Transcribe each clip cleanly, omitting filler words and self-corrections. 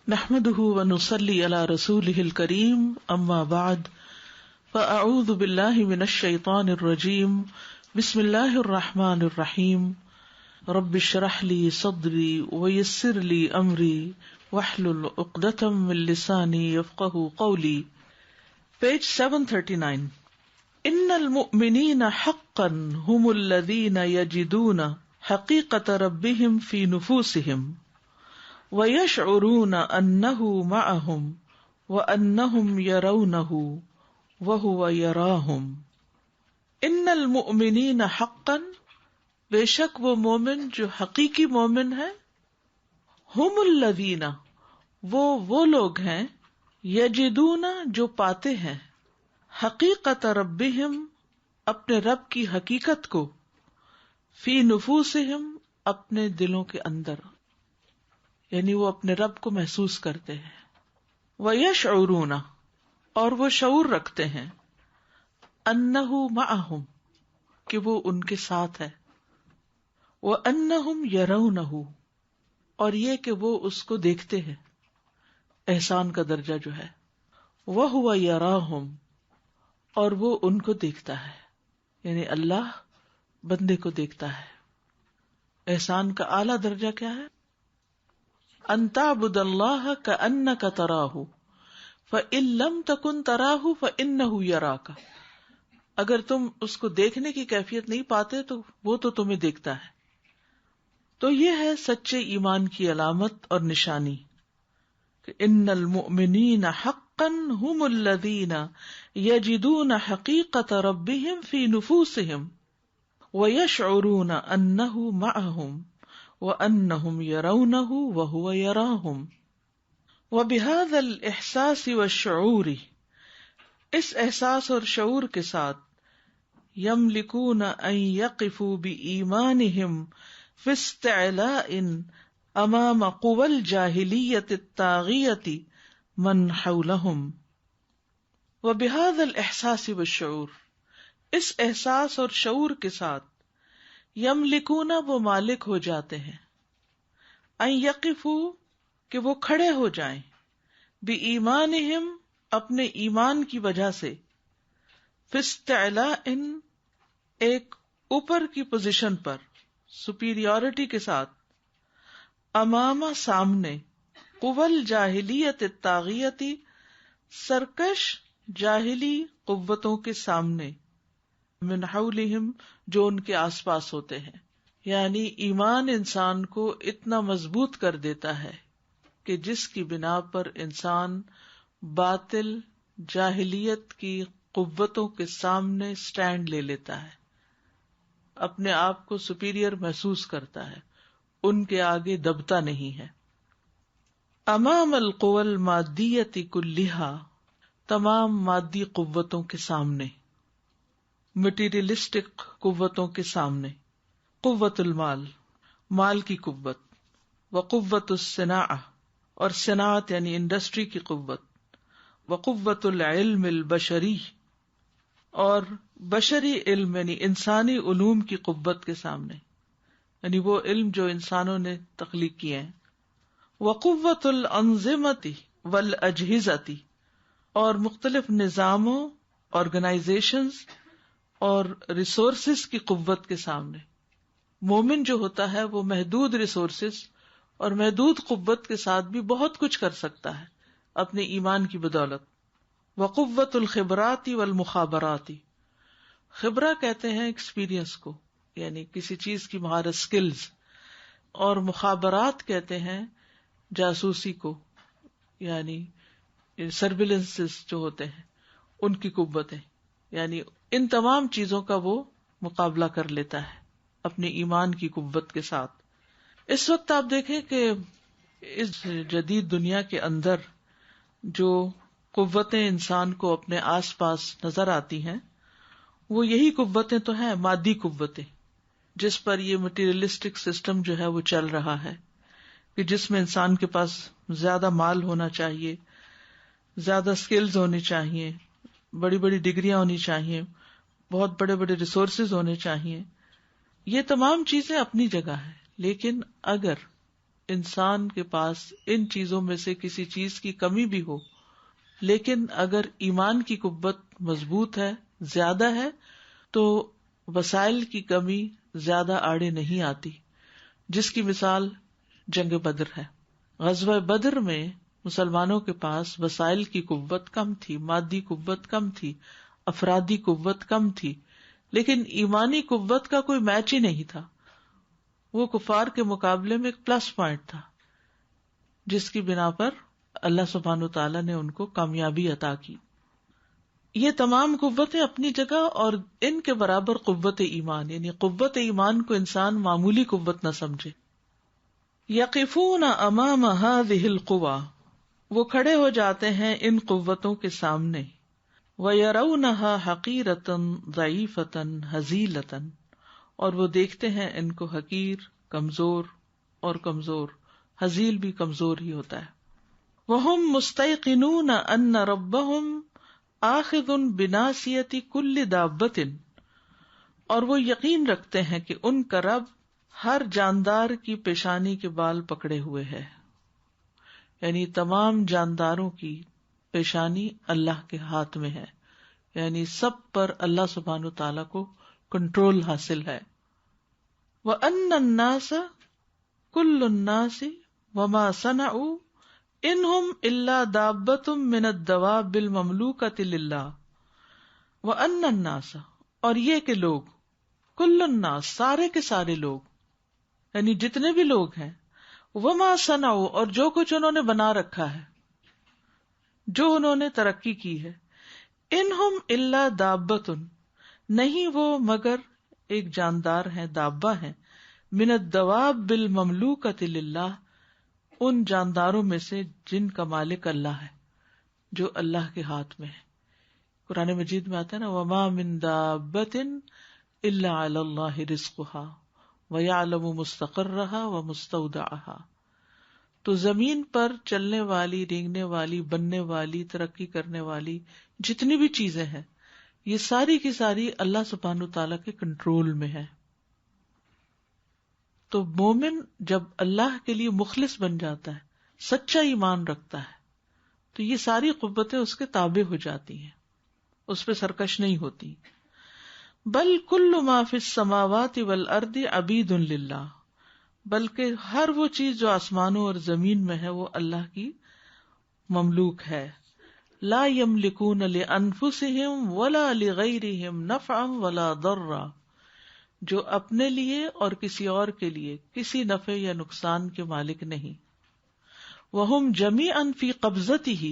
نحمده ونصلي على رسوله الكريم اما بعد فاعوذ بالله من الشيطان الرجيم بسم الله الرحمن الرحيم رب اشرح لي صدري ويسر لي امري واحلل عقدة من لساني يفقهوا قولي. Page 739. ان المؤمنين حقا هم الذين يجدون حقيقة ربهم في نفوسهم وَيَشْعُرُونَ أَنَّهُ مَعَهُمْ وَأَنَّهُمْ يَرَوْنَهُ وَهُوَ يَرَاهُمْ. إِنَّ الْمُؤْمِنِينَ حَقًّا بے شک وہ مومن جو حقیقی مومن ہے، ہم الذین وہ لوگ ہیں، یجدون جو پاتے ہیں، حقیقت ربہم اپنے رب کی حقیقت کو، فی نفوسہم اپنے دلوں کے اندر، یعنی وہ اپنے رب کو محسوس کرتے ہیں. وَيَشْعُرُونَ اور وہ شعور رکھتے ہیں، أَنَّهُ مَعَهُمْ کہ وہ ان کے ساتھ ہے، وَأَنَّهُمْ يَرَوْنَهُ اور یہ کہ وہ اس کو دیکھتے ہیں، احسان کا درجہ جو ہے، وَهُوَ يَرَاهُمْ اور وہ ان کو دیکھتا ہے، یعنی اللہ بندے کو دیکھتا ہے. احسان کا اعلیٰ درجہ کیا ہے؟ ان تعبد اللہ کأنک تراہ فإن لم تکن تراہ فإنہ یراک. اگر تم اس کو دیکھنے کی کیفیت نہیں پاتے تو وہ تو تمہیں دیکھتا ہے. تو یہ ہے سچے ایمان کی علامت اور نشانی کہ ان المؤمنین حقا هم الذین یجدون حقیقت ربهم فی نفوسهم ویشعرون انہ معهم وَأَنَّهُمْ يَرَوْنَهُ وَهُوَ يَرَاهُمْ. وَبِهَذَا الْإِحْسَاسِ وَالشُّعُورِ اس احساس اور شعور کے ساتھ يَمْلِكُونَ أَن يَقِفُوا بِإِيمَانِهِمْ فِي اسْتِعْلَاءٍ أَمَامَ قُوَى الْجَاهِلِيَّةِ الطَّاغِيَةِ مَنْ حَوْلَهُمْ. وَبِهَذَا الْإِحْسَاسِ وَالشُّعُورِ اس احساس اور شعور کے ساتھ یملکون وہ مالک ہو جاتے ہیں، ان یقفوا کہ وہ کھڑے ہو جائیں، بایمانہم اپنے ایمان کی وجہ سے، فی استعلاء ایک اوپر کی پوزیشن پر، سپیریورٹی کے ساتھ، امام سامنے، قوى الجاہلیت الطاغیۃ سرکش جاہلی قوتوں کے سامنے، من حولہم جو ان کے آس پاس ہوتے ہیں. یعنی ایمان انسان کو اتنا مضبوط کر دیتا ہے کہ جس کی بنا پر انسان باطل جاہلیت کی قوتوں کے سامنے سٹینڈ لے لیتا ہے، اپنے آپ کو سپیریئر محسوس کرتا ہے، ان کے آگے دبتا نہیں ہے. امام القوى المادیۃ کلھا تمام مادی قوتوں کے سامنے، مٹیریلسٹک قوتوں کے سامنے. قوت المال مال کی قوت، وقوت الصناعہ اور صناعت یعنی انڈسٹری کی قوت، وقوت العلم البشری اور بشری علم یعنی انسانی علوم کی قوت کے سامنے، یعنی وہ علم جو انسانوں نے تخلیق کیے ہیں. وقوت الانظمۃ والاجہزۃ اور مختلف نظاموں، آرگنائزیشنز اور ریسورسز کی قوت کے سامنے. مومن جو ہوتا ہے وہ محدود ریسورسز اور محدود قوت کے ساتھ بھی بہت کچھ کر سکتا ہے اپنے ایمان کی بدولت. وقوت الخبرات والمخابرات خبرہ کہتے ہیں ایکسپیرئنس کو، یعنی کسی چیز کی مہارت، سکلز، اور مخابرات کہتے ہیں جاسوسی کو، یعنی سرویلنسز جو ہوتے ہیں ان کی قوتیں. یعنی ان تمام چیزوں کا وہ مقابلہ کر لیتا ہے اپنے ایمان کی قوت کے ساتھ. اس وقت آپ دیکھیں کہ اس جدید دنیا کے اندر جو قوتیں انسان کو اپنے آس پاس نظر آتی ہیں وہ یہی قوتیں تو ہیں، مادی قوتیں، جس پر یہ مٹیریلسٹک سسٹم جو ہے وہ چل رہا ہے، کہ جس میں انسان کے پاس زیادہ مال ہونا چاہیے، زیادہ سکلز ہونی چاہیے، بڑی بڑی ڈگریاں ہونی چاہیے، بہت بڑے بڑے ریسورسز ہونے چاہیے. یہ تمام چیزیں اپنی جگہ ہیں، لیکن اگر انسان کے پاس ان چیزوں میں سے کسی چیز کی کمی بھی ہو، لیکن اگر ایمان کی قوت مضبوط ہے، زیادہ ہے، تو وسائل کی کمی زیادہ آڑے نہیں آتی، جس کی مثال جنگ بدر ہے۔ غزوہ بدر میں مسلمانوں کے پاس وسائل کی قوت کم تھی، مادی قوت کم تھی، افرادی قوت کم تھی، لیکن ایمانی قوت کا کوئی میچ ہی نہیں تھا۔ وہ کفار کے مقابلے میں ایک پلس پوائنٹ تھا، جس کی بنا پر اللہ سبحانہ وتعالیٰ نے ان کو کامیابی عطا کی۔ یہ تمام قوتیں اپنی جگہ، اور ان کے برابر قوت ایمان، یعنی قوت ایمان کو انسان معمولی قوت نہ سمجھے۔ یقفون امام هذه القوى، وہ کھڑے ہو جاتے ہیں ان قوتوں کے سامنے، وَيَرَوْنَهَا حَقِيرَةً ضَعِيفَةً هَزِيلَةً، اور وہ دیکھتے ہیں ان کو حقیر، کمزور اور کمزور، ہزیل بھی کمزور ہی ہوتا ہے۔ وَهُمْ مُسْتَيْقِنُونَ أَنَّ رَبَّهُمْ آخذٌ بِنَاصِيَةِ كُلِّ دَابَّةٍ، اور وہ یقین رکھتے ہیں کہ ان کا رب ہر جاندار کی پیشانی کے بال پکڑے ہوئے ہے، یعنی تمام جانداروں کی پیشانی اللہ کے ہاتھ میں ہے، یعنی سب پر اللہ سبحانہ تعالیٰ کو کنٹرول حاصل ہے۔ وَأَنَّ النَّاسَ كُلُّ النَّاسِ وَمَا صَنَعُوا انہم الا دابۃ من الدواب المملوکۃ للہ، وان الناس، اور یہ کہ لوگ، کل الناس، سارے کے سارے لوگ، یعنی جتنے بھی لوگ ہیں، وما صنعوا، اور جو کچھ انہوں نے بنا رکھا ہے، جو انہوں نے ترقی کی ہے، انہم الا دابۃ، نہیں وہ مگر ایک جاندار ہیں، دابہ ہیں، من الدواب المملوکۃ للہ، ان جانداروں میں سے جن کا مالک اللہ ہے، جو اللہ کے ہاتھ میں ہے۔ قرآن مجید میں آتا ہے نا، وما من دابۃ الا علی اللہ رزقها ویعلم مستقرها ومستودعها، تو زمین پر چلنے والی، رینگنے والی، بننے والی، ترقی کرنے والی جتنی بھی چیزیں ہیں، یہ ساری کی ساری اللہ سبحانہ تعالیٰ کے کنٹرول میں ہے۔ تو مومن جب اللہ کے لیے مخلص بن جاتا ہے، سچا ایمان رکھتا ہے، تو یہ ساری قوتیں اس کے تابع ہو جاتی ہیں، اس پہ سرکش نہیں ہوتی۔ بل کل ما فی السماوات والارض عبید للہ، بلکہ ہر وہ چیز جو آسمانوں اور زمین میں ہے وہ اللہ کی مملوک ہے۔ لا یملکون لانفسہم ولا لغیرہم نفعا ولا ضرا، جو اپنے لیے اور کسی اور کے لیے کسی نفع یا نقصان کے مالک نہیں۔ وَهُمْ جَمِيعًا فِي قَبْضَتِهِ،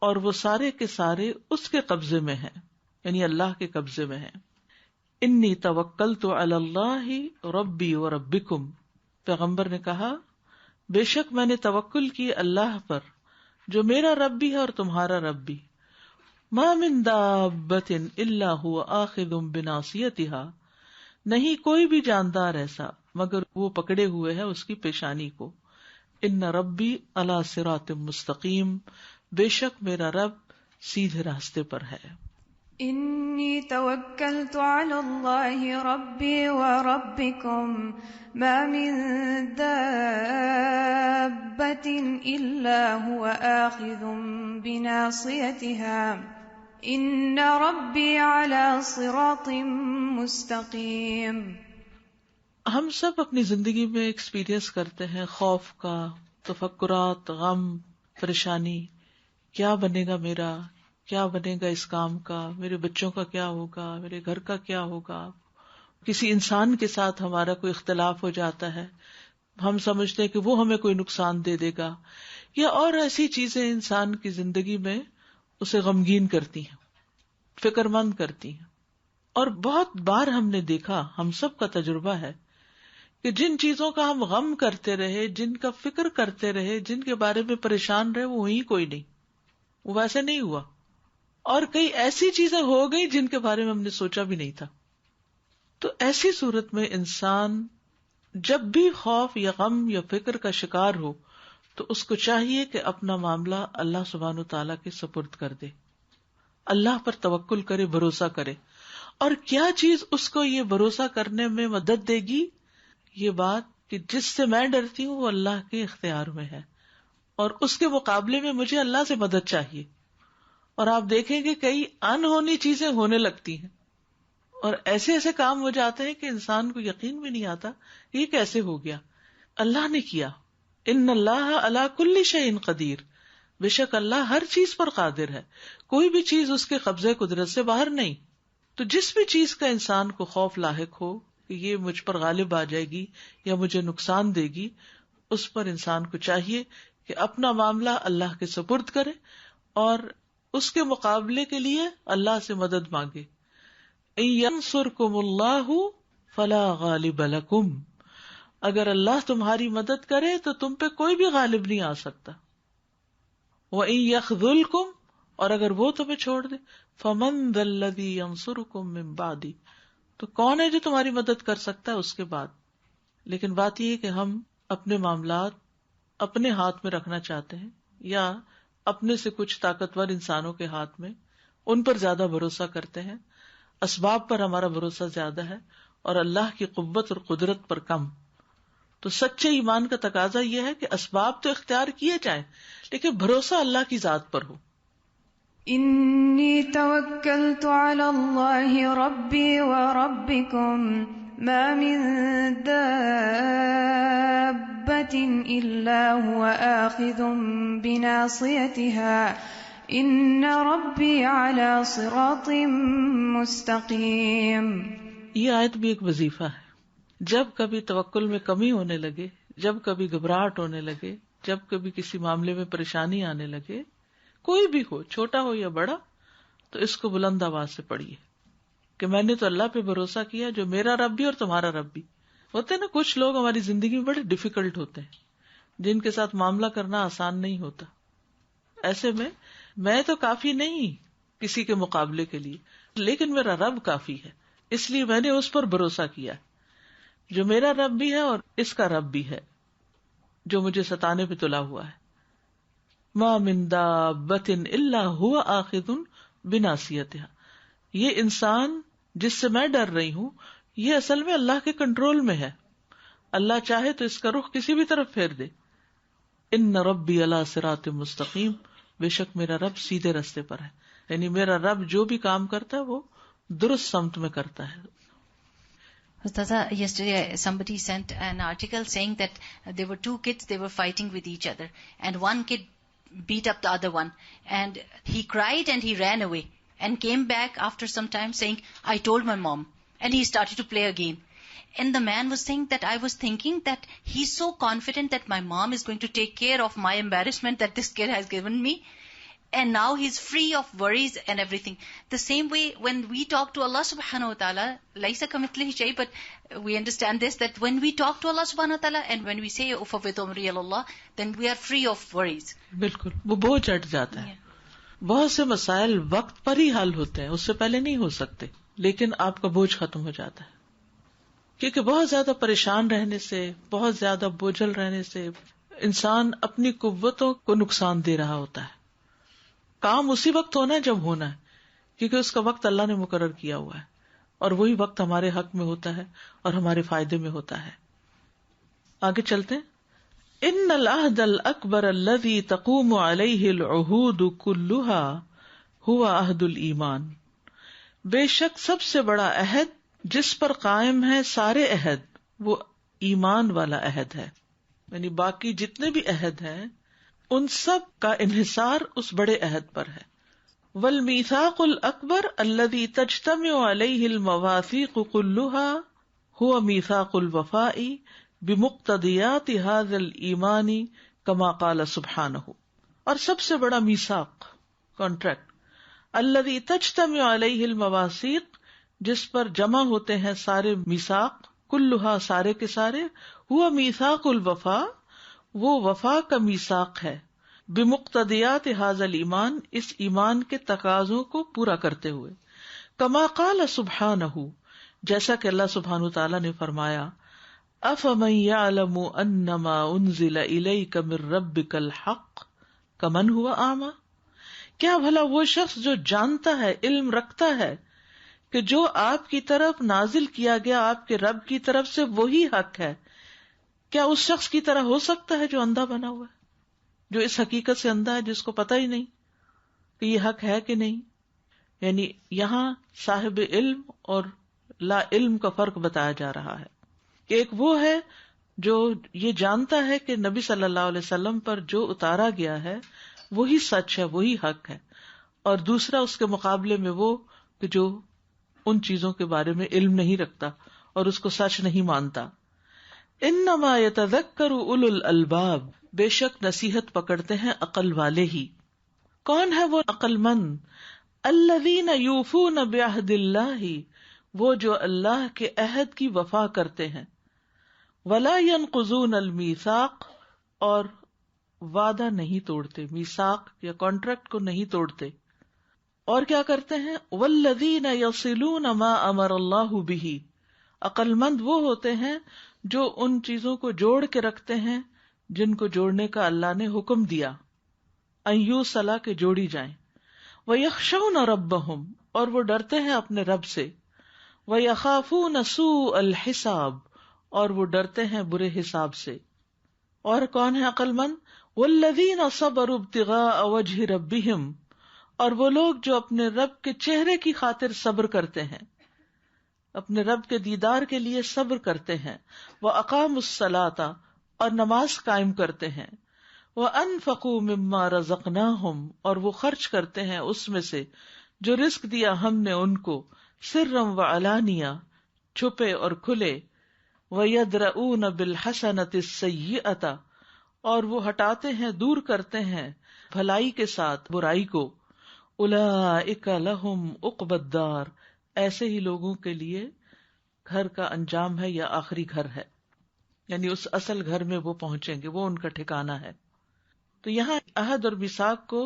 اور وہ سارے کے سارے اس کے قبضے میں ہیں، یعنی اللہ کے قبضے میں ہیں۔ انی توکلت علی اللہ ربی وربکم، پیغمبر نے کہا بے شک میں نے توکل کی اللہ پر، جو میرا رب بھی ہے اور تمہارا رب بھی۔ ما من دابۃ الا هو آخذ بناصیتها، نہیں کوئی بھی جاندار ایسا مگر وہ پکڑے ہوئے ہے اس کی پیشانی کو۔ ان ربی علی صراط مستقیم، بے شک میرا رب سیدھے راستے پر ہے۔ انی توکلت علی اللہ ربی وربکم ما من دابۃ الا هو آخذ بناصیتها ان ربی علی صراط مستقیم۔ ہم سب اپنی زندگی میں ایکسپیرئنس کرتے ہیں خوف کا، تفکرات، غم، پریشانی، کیا بنے گا میرا، کیا بنے گا اس کام کا، میرے بچوں کا کیا ہوگا، میرے گھر کا کیا ہوگا۔ کسی انسان کے ساتھ ہمارا کوئی اختلاف ہو جاتا ہے، ہم سمجھتے ہیں کہ وہ ہمیں کوئی نقصان دے دے گا، یا اور ایسی چیزیں انسان کی زندگی میں اسے غمگین کرتی ہیں، فکر مند کرتی ہیں۔ اور بہت بار ہم نے دیکھا، ہم سب کا تجربہ ہے کہ جن چیزوں کا ہم غم کرتے رہے، جن کا فکر کرتے رہے، جن کے بارے میں پریشان رہے، وہ وہی کوئی نہیں، وہ ویسے نہیں ہوا، اور کئی ایسی چیزیں ہو گئی جن کے بارے میں ہم نے سوچا بھی نہیں تھا۔ تو ایسی صورت میں انسان جب بھی خوف یا غم یا فکر کا شکار ہو تو اس کو چاہیے کہ اپنا معاملہ اللہ سبحانہ تعالیٰ کے سپرد کر دے، اللہ پر توکل کرے، بھروسہ کرے۔ اور کیا چیز اس کو یہ بھروسہ کرنے میں مدد دے گی، یہ بات کہ جس سے میں ڈرتی ہوں وہ اللہ کے اختیار میں ہے، اور اس کے مقابلے میں مجھے اللہ سے مدد چاہیے. اور آپ دیکھیں کہ کئی انہونی چیزیں ہونے لگتی ہیں اور ایسے ایسے کام ہو جاتے ہیں کہ انسان کو یقین بھی نہیں آتا کہ یہ کیسے ہو گیا. اللہ نے کیا. ان اللہ علی کل شیء قدیر، بے شک اللہ ہر چیز پر قادر ہے، کوئی بھی چیز اس کے قبضے قدرت سے باہر نہیں. تو جس بھی چیز کا انسان کو خوف لاحق ہو کہ یہ مجھ پر غالب آ جائے گی یا مجھے نقصان دے گی، اس پر انسان کو چاہیے کہ اپنا معاملہ اللہ کے سپرد کرے اور اس کے مقابلے کے لیے اللہ سے مدد مانگے. ان ینصرکم اللہ فلا غالب لکم، اگر اللہ تمہاری مدد کرے تو تم پہ کوئی بھی غالب نہیں آ سکتا. وَإِن يَخْذُلْكُمْ، اور اگر وہ تمہیں چھوڑ دے، فَمَنْ ذَا الَّذِي يَنصُرُكُمْ مِنْ بَعْدِهِ، تو کون ہے جو تمہاری مدد کر سکتا ہے اس کے بعد. لیکن بات یہ ہے کہ ہم اپنے معاملات اپنے ہاتھ میں رکھنا چاہتے ہیں یا اپنے سے کچھ طاقتور انسانوں کے ہاتھ میں، ان پر زیادہ بھروسہ کرتے ہیں، اسباب پر ہمارا بھروسہ زیادہ ہے اور اللہ کی قوت اور قدرت پر کم. تو سچے ایمان کا تقاضا یہ ہے کہ اسباب تو اختیار کیے جائیں لیکن بھروسہ اللہ کی ذات پر ہو. انی توکلت علی اللہ ربی و ربکم ما من دابۃ الا هو آخذ بناصیتها ان ربی علی صراط مستقیم. یہ آیت بھی ایک وظیفہ ہے. جب کبھی توکل میں کمی ہونے لگے، جب کبھی گھبراہٹ ہونے لگے، جب کبھی کسی معاملے میں پریشانی آنے لگے، کوئی بھی ہو، چھوٹا ہو یا بڑا، تو اس کو بلند آواز سے پڑھیے کہ میں نے تو اللہ پہ بھروسہ کیا جو میرا رب بھی اور تمہارا رب بھی. ہوتے ہیں نا کچھ لوگ ہماری زندگی میں بڑے ڈیفیکلٹ ہوتے ہیں جن کے ساتھ معاملہ کرنا آسان نہیں ہوتا. ایسے میں تو کافی نہیں کسی کے مقابلے کے لیے، لیکن میرا رب کافی ہے، اس لیے میں نے اس پر بھروسہ کیا جو میرا رب بھی ہے اور اس کا رب بھی ہے جو مجھے ستانے پہ تلا ہوا ہے. ما من دابۃ الا هو آخذ بناصیتها، یہ انسان جس سے میں ڈر رہی ہوں یہ اصل میں اللہ کے کنٹرول میں ہے. اللہ چاہے تو اس کا رخ کسی بھی طرف پھیر دے. ان ربی علی صراط مستقیم، بے شک میرا رب سیدھے راستے پر ہے، یعنی میرا رب جو بھی کام کرتا ہے وہ درست سمت میں کرتا ہے. Ustaza, yesterday somebody sent an article saying that there were two kids, they were fighting with each other, and one kid beat up the other one, and he cried and he ran away and came back after some time saying, I told my mom, and he started to play again. And the man was saying that I was thinking that he's so confident that my mom is going to take care of my embarrassment that this kid has given me, and now he's free of worries and everything. The same way when we talk to Allah subhanahu wa ta'ala, laysa kamithlihi shay, but we understand this, that when we talk to Allah subhanahu wa ta'ala and when we say ufawwidu amri ila Allah, then we are free of worries. بالکل وہ بوجھ ہٹ جاتا ہے. بہت سے مسائل وقت پر ہی حل ہوتے ہیں، اس سے پہلے نہیں ہو سکتے، لیکن آپ کا بوجھ ختم ہو جاتا ہے. کیونکہ بہت زیادہ پریشان رہنے سے، بہت زیادہ بوجھل رہنے سے انسان اپنی قوتوں کو نقصان دے رہا ہوتا ہے. کام اسی وقت ہونا ہے جب ہونا ہے، کیونکہ اس کا وقت اللہ نے مقرر کیا ہوا ہے اور وہی وقت ہمارے حق میں ہوتا ہے اور ہمارے فائدے میں ہوتا ہے. آگے چلتے ہیں. ان العہد الاکبر الذی تقوم علیہ العہود کلها هو عہد الایمان، بے شک سب سے بڑا عہد جس پر قائم ہے سارے عہد وہ ایمان والا عہد ہے. یعنی باقی جتنے بھی عہد ہیں ان سب کا انحصار اس بڑے عہد پر ہے. والمیثاق الاکبر الذی تجتمع علیہ المواثیق كلها هو میثاق الوفاء بمقتضیات هذا الایمان کما قال سبحانہ، اور سب سے بڑا میثاق کانٹریکٹ الذی تجتمع علیہ المواثیق جس پر جمع ہوتے ہیں سارے میثاق، کلھا سارے کے سارے، ہوا میثاق الوفا وہ وفا کا میثاق ہے، بمقتضیات ھذا الایمان اس ایمان کے تقاضوں کو پورا کرتے ہوئے، کما قال سبحانہ جیسا کہ اللہ سبحانہ تعالیٰ نے فرمایا، افمن یعلم انما انزل الیک من ربک الحق کمن ہوا اعمی، کیا بھلا وہ شخص جو جانتا ہے، علم رکھتا ہے کہ جو آپ کی طرف نازل کیا گیا آپ کے رب کی طرف سے وہی حق ہے، کیا اس شخص کی طرح ہو سکتا ہے جو اندھا بنا ہوا ہے، جو اس حقیقت سے اندھا ہے، جس کو پتہ ہی نہیں کہ یہ حق ہے کہ نہیں؟ یعنی یہاں صاحب علم اور لا علم کا فرق بتایا جا رہا ہے کہ ایک وہ ہے جو یہ جانتا ہے کہ نبی صلی اللہ علیہ وسلم پر جو اتارا گیا ہے وہی سچ ہے، وہی حق ہے، اور دوسرا اس کے مقابلے میں وہ کہ جو ان چیزوں کے بارے میں علم نہیں رکھتا اور اس کو سچ نہیں مانتا. انما یتذکر اولو الالباب، بے شک نصیحت پکڑتے ہیں عقل والے ہی. کون ہے وہ عقل مند؟ الذین یوفون بعہد اللہ، وہ جو اللہ کے عہد کی وفا کرتے ہیں. ولا ينقضون المیثاق، اور وعدہ نہیں توڑتے، میثاق یا کانٹریکٹ کو نہیں توڑتے. اور کیا کرتے ہیں؟ والذین یصلون ما امر اللہ بہ، عقل مند وہ ہوتے ہیں جو ان چیزوں کو جوڑ کے رکھتے ہیں جن کو جوڑنے کا اللہ نے حکم دیا، ان یوصلا کے جوڑی جائیں. ویخشون ربہم، اور وہ ڈرتے ہیں اپنے رب سے. ویخافون سوء الحساب، اور وہ ڈرتے ہیں برے حساب سے. اور کون ہے عقل مند؟ والذین صبروا ابتغاء وجہ ربہم، اور وہ لوگ جو اپنے رب کے چہرے کی خاطر صبر کرتے ہیں، اپنے رب کے دیدار کے لیے صبر کرتے ہیں. وَأَقَامُوا الصَّلَاةَ، اور نماز قائم کرتے ہیں. وَأَنفَقُوا مِمَّا رَزَقْنَاهُمْ، اور وہ خرچ کرتے ہیں اس میں سے جو رزق دیا ہم نے ان کو. سِرًّا وَعَلَانِيَةً، چھپے اور کھلے. وَيَدْرَؤُونَ بِالْحَسَنَةِ السَّيِّئَةَ، اور وہ ہٹاتے ہیں، دور کرتے ہیں بھلائی کے ساتھ برائی کو. اولئک لہم عقبی الدار، ایسے ہی لوگوں کے لیے گھر کا انجام ہے یا آخری گھر ہے، یعنی اس اصل گھر میں وہ پہنچیں گے، وہ ان کا ٹھکانہ ہے. تو یہاں عہد اور میثاق کو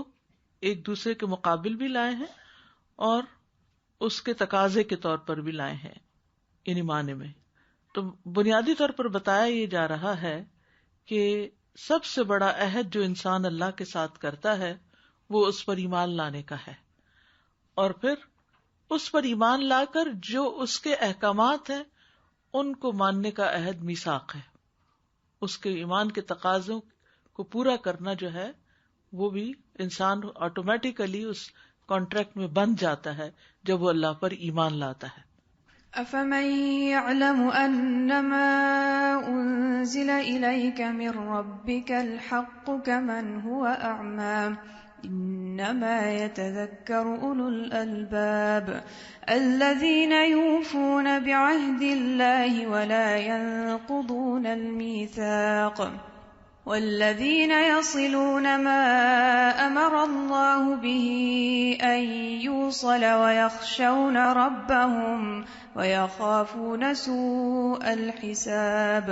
ایک دوسرے کے مقابل بھی لائے ہیں اور اس کے تقاضے کے طور پر بھی لائے ہیں، یعنی معنی میں. تو بنیادی طور پر بتایا یہ جا رہا ہے کہ سب سے بڑا عہد جو انسان اللہ کے ساتھ کرتا ہے وہ اس پر ایمان لانے کا ہے، اور پھر اس پر ایمان لا کر جو اس کے احکامات ہیں ان کو ماننے کا عہد میثاق ہے. اس کے ایمان کے تقاضوں کو پورا کرنا جو ہے وہ بھی انسان آٹومیٹیکلی اس کانٹریکٹ میں بند جاتا ہے جب وہ اللہ پر ایمان لاتا ہے. أَفَمَن يَعْلَمُ أَنَّمَا أُنزِلَ إِلَيْكَ مِن رَّبِّكَ الْحَقُّ كَمَنْ هُوَ أَعْمَىٰ إِنَّمَا يَتَذَكَّرُ أُولُو الْأَلْبَابِ الَّذِينَ يُوفُونَ بِعَهْدِ اللَّهِ وَلَا يَنقُضُونَ الْمِيثَاقَ والذین یصلون ما امر اللہ به ان یوصل ویخشون ربهم ویخافون سوء الحساب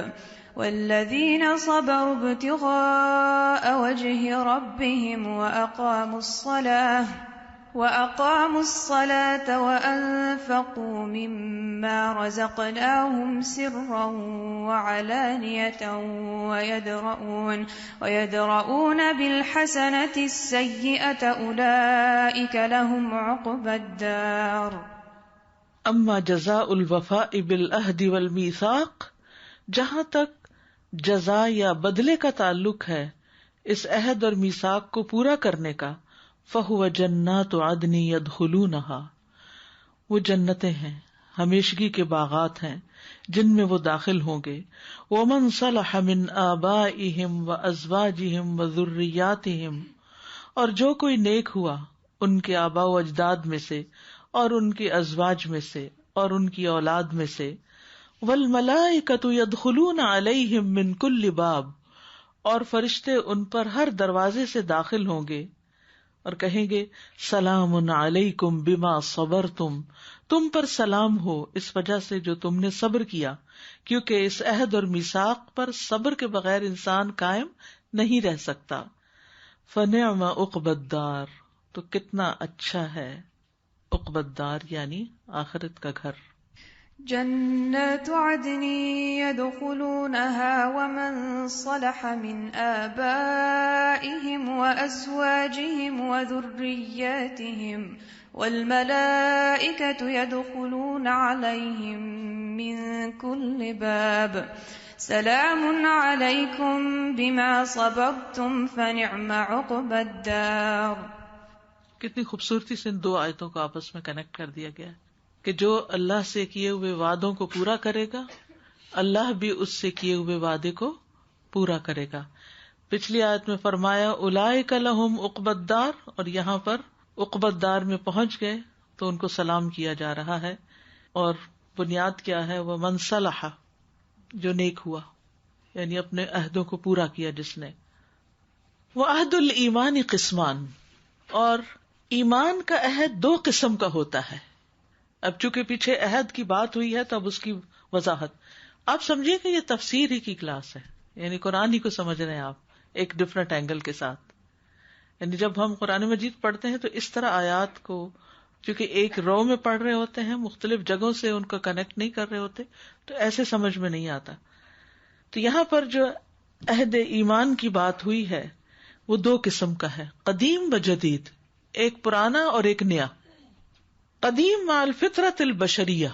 والذین صبروا ابتغاء وجه ربهم وأقاموا الصلاة وأنفقوا مما رزقناهم سرا وعلانية ويدرؤون بالحسنة السيئة أولئك لهم عقبى الدار. اما جزاء الوفاء بالعہد والمیثاق، جہاں تک جزا یا بدلے کا تعلق ہے اس عہد اور میثاق کو پورا کرنے کا، فَهُوَ جَنَّاتُ عَدْنٍ يَدْخُلُونَهَا، وہ جنتیں ہیں، ہمیشگی کے باغات ہیں جن میں وہ داخل ہوں گے. وَمَنْ صَلَحَ مِنْ آبَائِهِمْ وَأَزْوَاجِهِمْ وَذُرِّيَّاتِهِمْ، اور جو کوئی نیک ہوا ان کے آباء و اجداد میں سے اور ان کے ازواج میں سے اور ان کی اولاد میں سے. وَالْمَلَائِكَةُ يَدْخُلُونَ عَلَيْهِمْ مِنْ كُلِّ باب، اور فرشتے ان پر ہر دروازے سے داخل ہوں گے اور کہیں گے سلام علیکم بما صبرتم، تم پر سلام ہو اس وجہ سے جو تم نے صبر کیا، کیونکہ اس عہد اور میثاق پر صبر کے بغیر انسان قائم نہیں رہ سکتا. فنعم عقبی الدار، تو کتنا اچھا ہے عقبی الدار یعنی آخرت کا گھر. جنات عدن يدخلونها ومن صلح من آبائهم وأزواجهم وذرياتهم والملائكة يدخلون عليهم من كل باب سلام علیکم بما صبرتم فنعم عقبى الدار. کتنی خوبصورتی سے ان دو آیتوں کو آپس میں کنیکٹ کر دیا گیا کہ جو اللہ سے کیے ہوئے وعدوں کو پورا کرے گا اللہ بھی اس سے کیے ہوئے وعدے کو پورا کرے گا. پچھلی آیت میں فرمایا اولئک لہم عقبی الدار، اور یہاں پر عقبی الدار میں پہنچ گئے تو ان کو سلام کیا جا رہا ہے. اور بنیاد کیا ہے؟ وہ من صلح، جو نیک ہوا، یعنی اپنے عہدوں کو پورا کیا جس نے. وہ عہد الایمان قسمان، اور ایمان کا عہد دو قسم کا ہوتا ہے. اب چونکہ پیچھے عہد کی بات ہوئی ہے تو اب اس کی وضاحت. آپ سمجھیے کہ یہ تفسیر ہی کی کلاس ہے، یعنی قرآن ہی کو سمجھ رہے ہیں آپ ایک ڈفرنٹ اینگل کے ساتھ. یعنی جب ہم قرآن مجید پڑھتے ہیں تو اس طرح آیات کو چونکہ ایک رو میں پڑھ رہے ہوتے ہیں، مختلف جگہوں سے ان کو کنیکٹ نہیں کر رہے ہوتے، تو ایسے سمجھ میں نہیں آتا. تو یہاں پر جو عہد ایمان کی بات ہوئی ہے وہ دو قسم کا ہے، قدیم و جدید، ایک پرانا اور ایک نیا. قدیم مع الفطرت البشریہ،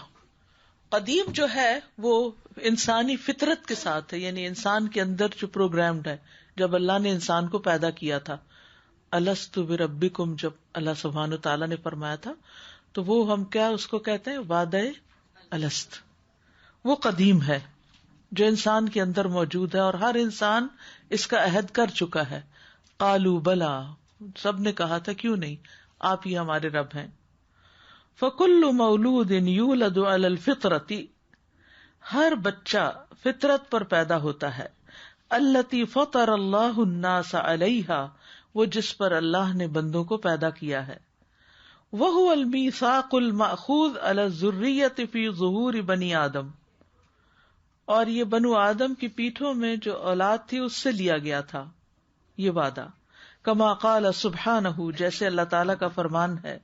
قدیم جو ہے وہ انسانی فطرت کے ساتھ ہے، یعنی انسان کے اندر جو پروگرامڈ ہے. جب اللہ نے انسان کو پیدا کیا تھا، الست بربکم، جب اللہ سبحانہ تعالیٰ نے فرمایا تھا تو وہ ہم کیا اس کو کہتے ہیں؟ وعدہ الست. وہ قدیم ہے جو انسان کے اندر موجود ہے اور ہر انسان اس کا عہد کر چکا ہے. قالوا بلا، سب نے کہا تھا کیوں نہیں، آپ ہی ہمارے رب ہیں. فکل مولود یولد علی الفطرۃ، ہر بچہ فطرت پر پیدا ہوتا ہے. التی فطر اللہ الناس علیہا، وہ جس پر اللہ نے بندوں کو پیدا کیا ہے. وہو المیثاق المأخوذ علی الذریۃ فی ظہور بنی آدم، اور یہ بنو آدم کی پیٹھوں میں جو اولاد تھی اس سے لیا گیا تھا یہ وعدہ. کما قال سبحانہ، جیسے اللہ تعالیٰ کا فرمان ہے،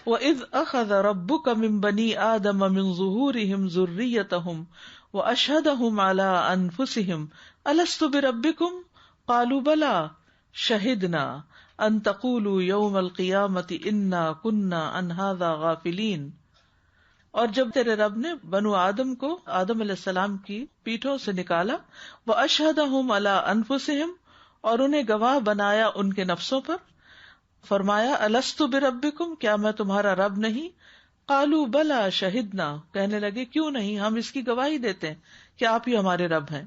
وَإِذْ أَخَذَ رَبُّكَ مِن بَنِي آدَمَ مِن ظُهُورِهِمْ ذُرِّيَّتَهُمْ وَأَشْهَدَهُمْ عَلَىٰ أَنفُسِهِمْ أَلَسْتُ بِرَبِّكُمْ قَالُوا بَلَىٰ شَهِدْنَا أَن تَقُولُوا يَوْمَ الْقِيَامَةِ إِنَّا كُنَّا عَنْ هَٰذَا غَافِلِينَ. اور جب تیرے رب نے بنو آدم کو آدم علیہ السلام کی پیٹھوں سے نکالا، وَأَشْهَدَهُمْ عَلَىٰ أَنفُسِهِمْ، اور انہیں گواہ بنایا ان کے نفسوں پر، فرمایا الست بربکم، کیا میں تمہارا رب نہیں؟ قالوا بلا شہدنا، کہنے لگے کیوں نہیں، ہم اس کی گواہی دیتے ہیں کہ آپ ہی ہمارے رب ہیں.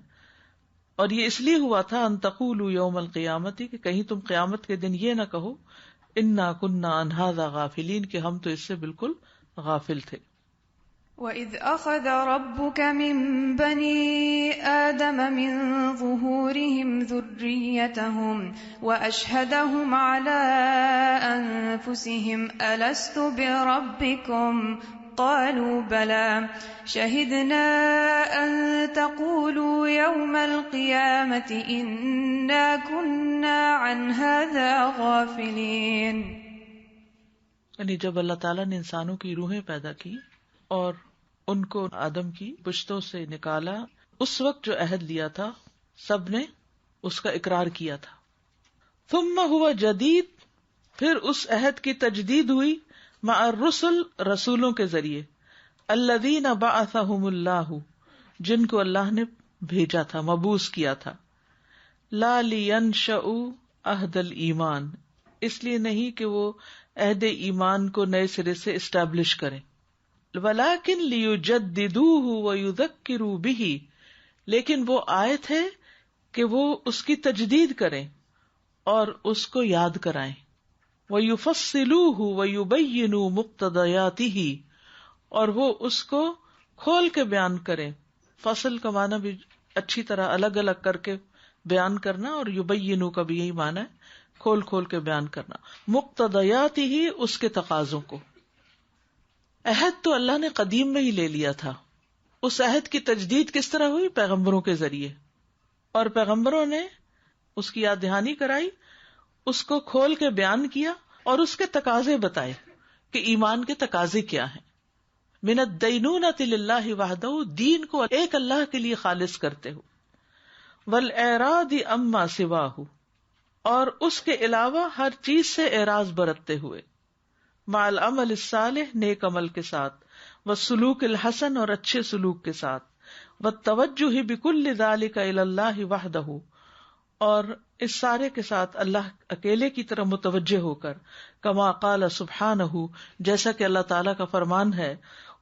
اور یہ اس لیے ہوا تھا ان تقولوا یوم القیامت، کہ کہیں تم قیامت کے دن یہ نہ کہو انا کنا عن ھذا غافلین، کہ ہم تو اس سے بالکل غافل تھے. وَإِذْ أَخَذَ رَبُّكَ مِن بَنِي آدَمَ مِن ظُهُورِهِمْ ذُرِّيَّتَهُمْ وَأَشْهَدَهُمْ عَلَىٰ أَنفُسِهِمْ أَلَسْتُ بِرَبِّكُمْ قَالُوا بَلَىٰ شَهِدْنَا أَن تَقُولُوا يَوْمَ الْقِيَامَةِ إِنَّا كُنَّا عَنْ هَٰذَا غَافِلِينَ. یعنی جب اللہ تعالیٰ نے انسانوں کی روحیں پیدا کی اور ان کو آدم کی پشتوں سے نکالا، اس وقت جو عہد لیا تھا سب نے اس کا اقرار کیا تھا. ثم ہوا جدید، پھر اس عہد کی تجدید ہوئی مع الرسل، رسولوں کے ذریعے. الذین بعثہم اللہ، جن کو اللہ نے بھیجا تھا، مبعوث کیا تھا. لا لینشأوا عہد الایمان، اس لیے نہیں کہ وہ عہد ایمان کو نئے سرے سے اسٹیبلش کریں. ولیکن لیجددوہ ویذکروا بہ، لیکن وہ آئے تھے کہ وہ اس کی تجدید کریں اور اس کو یاد کرائیں. ویفصلوہ ویبینوا مقتضیاتہ، اور وہ اس کو کھول کے بیان کریں. فصل کا معنی بھی اچھی طرح الگ الگ کر کے بیان کرنا، اور یبینوا کا بھی یہی معنی ہے، کھول کھول کے بیان کرنا. مقتضیاتہ، اس کے تقاضوں کو. عہد تو اللہ نے قدیم میں ہی لے لیا تھا، اس عہد کی تجدید کس طرح ہوئی؟ پیغمبروں کے ذریعے. اور پیغمبروں نے اس کی یاد دہانی کرائی، اس کو کھول کے بیان کیا اور اس کے تقاضے بتائے کہ ایمان کے تقاضے کیا ہیں. من الدینونۃ للہ وحدہ، دین کو ایک اللہ کے لیے خالص کرتے ہو. والاعراض عما سواہ، اور اس کے علاوہ ہر چیز سے اعراض برتتے ہوئے. مع العمل الصالح، نیک عمل کے ساتھ. والسلوک الحسن، اور اچھے سلوک کے ساتھ. والتوجہ بکل ذلک الی اللہ وحدہ، اور اس سارے کے ساتھ اللہ اکیلے کی طرف متوجہ ہو کر، کما قال سبحانہ، جیسا کہ اللہ تعالیٰ کا فرمان ہے،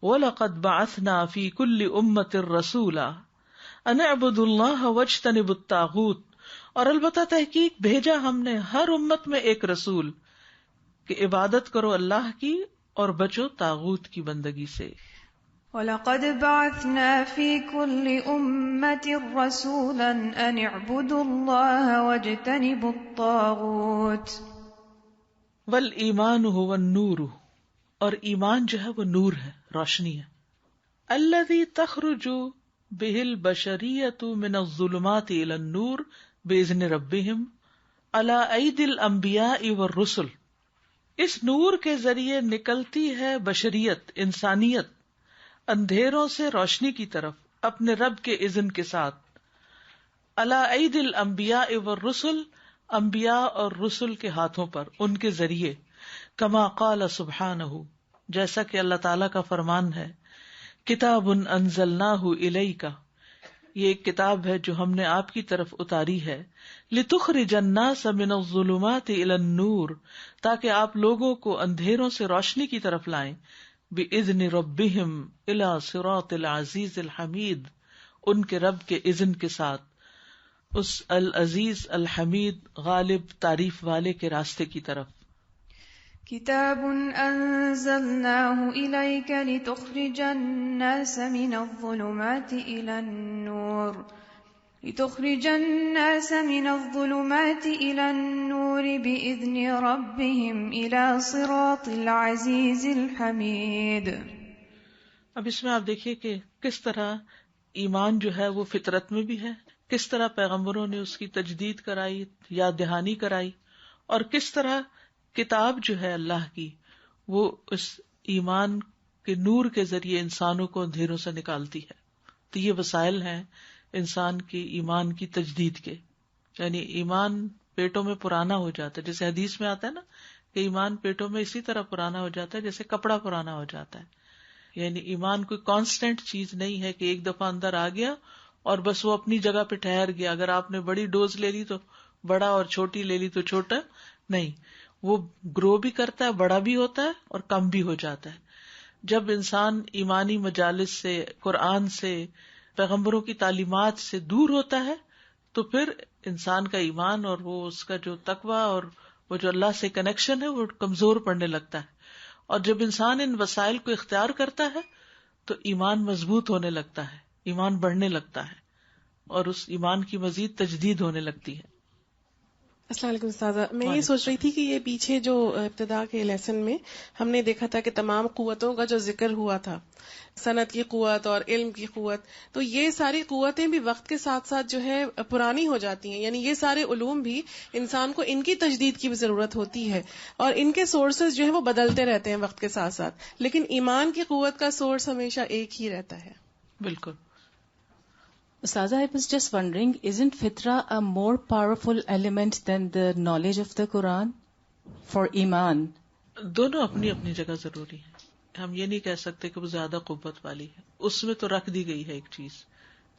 وَلَقَدْ بَعَثْنَا فِي كُلِّ أُمَّةٍ رَسُولًا أَنِ اعْبُدُوا اللَّهَ وَاجْتَنِبُوا الطَّاغُوتَ، اور البتہ تحقیق بھیجا ہم نے ہر امت میں ایک رسول کہ عبادت کرو اللہ کی اور بچو طاغوت کی بندگی سے۔ وَلَقَدْ بَعَثْنَا فِي كُلِّ أُمَّةٍ رَسُولًا أَنِ اعْبُدُوا اللَّهَ وَاجْتَنِبُوا الطَّاغُوتَ وَالْإِيمَانُ هُوَ النُّورُ، اور ایمان جو ہے وہ نور ہے، روشنی ہے، الَّذِي تَخْرُجُ بِهِ الْبَشَرِيَّةُ مِنَ الظُّلُمَاتِ إِلَى النُّورِ بِإِذْنِ رَبِّهِمْ عَلَى أَيْدِي الْأَنْبِيَاءِ وَالرُّسُلِ، اس نور کے ذریعے نکلتی ہے بشریت، انسانیت، اندھیروں سے روشنی کی طرف اپنے رب کے اذن کے ساتھ، علی ایدی الانبیاء والرسل، انبیاء اور رسل کے ہاتھوں پر، ان کے ذریعے، کما قال سبحانہ، جیسا کہ اللہ تعالیٰ کا فرمان ہے، کتاب انزلناہ الیک، یہ ایک کتاب ہے جو ہم نے آپ کی طرف اتاری ہے، لتخرج الناس من الظلمات الی النور، تاکہ آپ لوگوں کو اندھیروں سے روشنی کی طرف لائیں، بِإِذْنِ رَبِّهِمْ إِلَى صِرَاطِ الْعَزِيزِ الْحَمِيدِ، ان کے رب کے اذن کے ساتھ اس العزیز الحمید غالب تعریف والے کے راستے کی طرف۔ کتاب انزلناہ الیک لتخرج الناس من الظلمات الى النور بإذن ربهم إلى صراط العزيز الحميد۔ اب اس میں آپ دیکھیے کہ کس طرح ایمان جو ہے وہ فطرت میں بھی ہے، کس طرح پیغمبروں نے اس کی تجدید کرائی، یاد دہانی کرائی، اور کس طرح کتاب جو ہے اللہ کی وہ اس ایمان کے نور کے ذریعے انسانوں کو اندھیروں سے نکالتی ہے۔ تو یہ وسائل ہیں انسان کی ایمان کی تجدید کے، یعنی ایمان پیٹوں میں پرانا ہو جاتا ہے، جیسے حدیث میں آتا ہے نا کہ ایمان پیٹوں میں اسی طرح پرانا ہو جاتا ہے جیسے کپڑا پرانا ہو جاتا ہے، یعنی ایمان کوئی کانسٹنٹ چیز نہیں ہے کہ ایک دفعہ اندر آ گیا اور بس وہ اپنی جگہ پہ ٹھہر گیا، اگر آپ نے بڑی ڈوز لے لی تو بڑا اور چھوٹی لے لی تو چھوٹا، نہیں، وہ گرو بھی کرتا ہے، بڑا بھی ہوتا ہے اور کم بھی ہو جاتا ہے۔ جب انسان ایمانی مجالس سے، قرآن سے، پیغمبروں کی تعلیمات سے دور ہوتا ہے تو پھر انسان کا ایمان اور وہ اس کا جو تقویٰ اور وہ جو اللہ سے کنیکشن ہے وہ کمزور پڑنے لگتا ہے، اور جب انسان ان وسائل کو اختیار کرتا ہے تو ایمان مضبوط ہونے لگتا ہے، ایمان بڑھنے لگتا ہے اور اس ایمان کی مزید تجدید ہونے لگتی ہے۔ السلام علیکم استاذہ، میں یہ سوچ رہی تھی کہ یہ پیچھے جو ابتدا کے لیسن میں ہم نے دیکھا تھا کہ تمام قوتوں کا جو ذکر ہوا تھا، صنعت کی قوت اور علم کی قوت، تو یہ ساری قوتیں بھی وقت کے ساتھ ساتھ جو ہے پرانی ہو جاتی ہیں، یعنی یہ سارے علوم بھی انسان کو ان کی تجدید کی بھی ضرورت ہوتی ہے، اور ان کے سورسز جو ہے وہ بدلتے رہتے ہیں وقت کے ساتھ ساتھ، لیکن ایمان کی قوت کا سورس ہمیشہ ایک ہی رہتا ہے۔ بالکل۔ Ustaza, I was just wondering, isn't fitra a more powerful element than the knowledge of the Quran for Iman? دونوں اپنی اپنی جگہ ضروری ہیں، ہم یہ نہیں کہہ سکتے کہ وہ زیادہ قوت والی ہے، اس میں تو رکھ دی گئی ہے ایک چیز،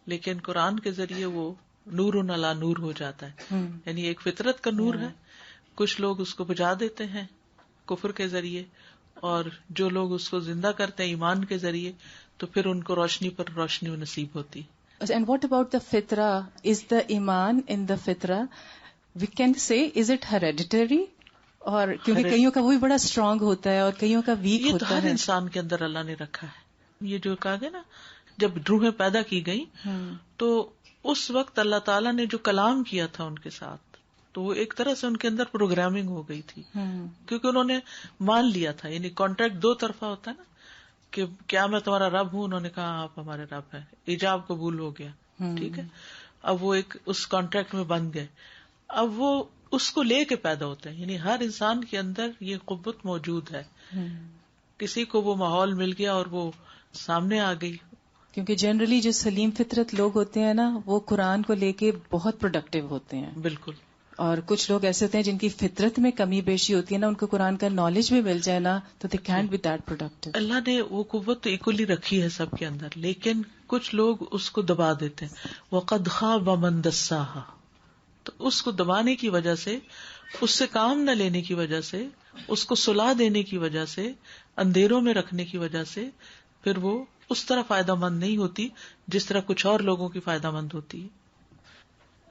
لیکن قرآن کے ذریعے وہ نور علی نور ہو جاتا ہے، یعنی ایک فطرت کا نور ہے، کچھ لوگ اس کو بجھا دیتے ہیں کفر کے ذریعے، اور جو لوگ اس کو زندہ کرتے ہیں ایمان کے ذریعے تو پھر ان کو روشنی پر روشنی نصیب ہوتی ہے۔ And what about the fitra? Is the iman in the fitra, we can say, is it hereditary? اور کیونکہ کئیوں کا وہ بھی بڑا اسٹرانگ ہوتا ہے اور کئیوں کا ویک ہوتا ہے۔ یہ تو ہر انسان کے اندر اللہ نے رکھا ہے، یہ جو کہا گیا نا جب روحیں پیدا کی گئی تو اس وقت اللہ تعالیٰ نے جو کلام کیا تھا ان کے ساتھ تو وہ ایک طرح سے ان کے اندر پروگرامنگ ہو گئی تھی، کیونکہ انہوں نے مان لیا تھا، یعنی کانٹریکٹ دو طرفہ ہوتا ہے نا کہ کیا میں تمہارا رب ہوں، انہوں نے کہا آپ ہمارے رب ہیں، ایجاب قبول ہو گیا، ٹھیک ہے، اب وہ ایک اس کانٹریکٹ میں بن گئے، اب وہ اس کو لے کے پیدا ہوتے ہیں، یعنی ہر انسان کے اندر یہ قوت موجود ہے، کسی کو وہ ماحول مل گیا اور وہ سامنے آ گئی، کیونکہ جنرلی جو سلیم فطرت لوگ ہوتے ہیں نا وہ قرآن کو لے کے بہت پروڈکٹیو ہوتے ہیں، بالکل، اور کچھ لوگ ایسے ہوتے ہیں جن کی فطرت میں کمی بیشی ہوتی ہے نا، ان کو قرآن کا نالج بھی مل جائے نا تو they can't be that productive. اللہ نے وہ قوت تو ایکولی رکھی ہے سب کے اندر، لیکن کچھ لوگ اس کو دبا دیتے ہیں. وَقَدْ خَابَ مَنْ دَسَّاهَا، تو اس کو دبانے کی وجہ سے، اس سے کام نہ لینے کی وجہ سے، اس کو سلا دینے کی وجہ سے، اندھیروں میں رکھنے کی وجہ سے، پھر وہ اس طرح فائدہ مند نہیں ہوتی جس طرح کچھ اور لوگوں کی فائدہ مند ہوتی ہے.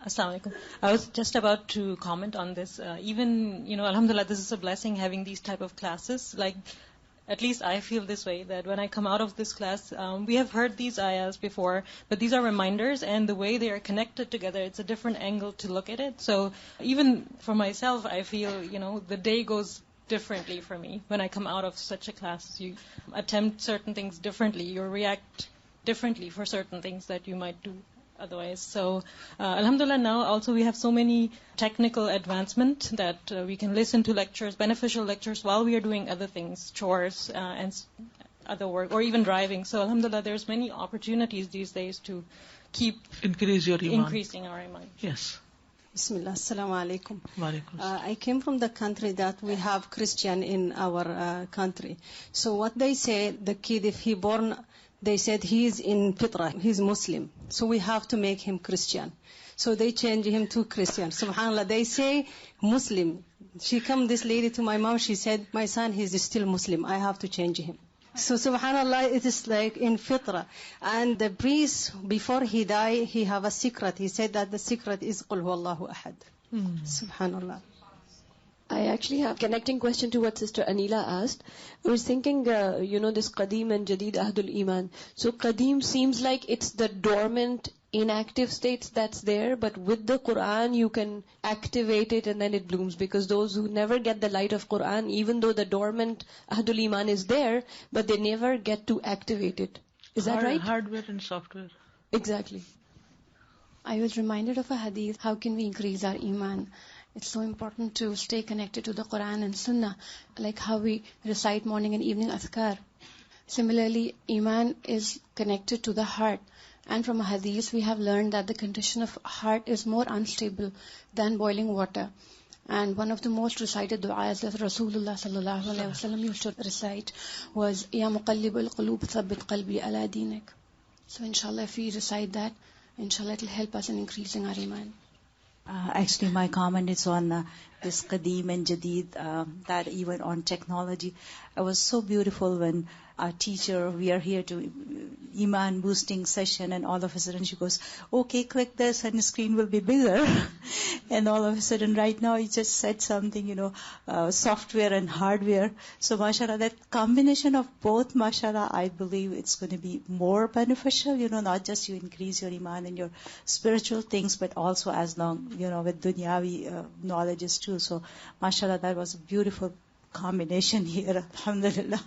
Assalamu alaikum. I was just about to comment on this. Even, alhamdulillah, this is a blessing having these type of classes. Like, at least I feel this way, that when I come out of this class, we have heard these ayahs before, but these are reminders, and the way they are connected together, it's a different angle to look at it. So even for myself, I feel, the day goes differently for me. When I come out of such a class, you attempt certain things differently, you react differently for certain things that you might do otherwise. So alhamdulillah, now also we have so many technical advancement that we can listen to lectures, beneficial lectures, while we are doing other things, chores and other work, or even driving. So alhamdulillah, there's many opportunities these days to keep increasing our iman. Yes. Bismillah. Assalamu alaikum. Walaikum. I came from the country that we have Christian in our country. So what they say, the kid, if he born, they said he is in fitra, he's Muslim, so we have to make him Christian. So they change him to Christian. Subhanallah, they say Muslim. She come, this lady, to my mom, she said, my son, he's still Muslim, I have to change him. So subhanallah, it is like in fitra. And the priest, before he died, he have a secret. He said that the secret is Qul huwallahu ahad. Subhanallah. I actually have a connecting question to what Sister Anila asked. I was thinking, this Qadeem and Jadeed Ahdul Iman. So Qadeem seems like it's the dormant, inactive states that's there, but with the Quran you can activate it and then it blooms, because those who never get the light of Quran, even though the dormant Ahdul Iman is there, but they never get to activate it. Is that right? Hardware and software. Exactly. I was reminded of a hadith, how can we increase our Iman? It's so important to stay connected to the Quran and Sunnah, like how we recite morning and evening adhkar. Similarly, Iman is connected to the heart. And from a hadith, we have learned that the condition of heart is more unstable than boiling water. And one of the most recited du'as that Rasulullah sallallahu alaihi wasallam used to recite was, Ya muqallibul qulub thabbit qalbi ala dinik. So inshallah, if we recite that, inshallah it will help us in increasing our Iman. Actually, my comment is on this Qadeem and Jadeed, that even on technology. It was so beautiful when our teacher, we are here to Iman boosting session, and all of a sudden she goes, okay, click this and the screen will be bigger. And all of a sudden right now you just said something, software and hardware. So mashallah, that combination of both, mashallah, I believe it's going to be more beneficial, not just you increase your Iman and your spiritual things, but also as long, with dunyavi knowledges too. So mashallah, that was a beautiful combination here, alhamdulillah.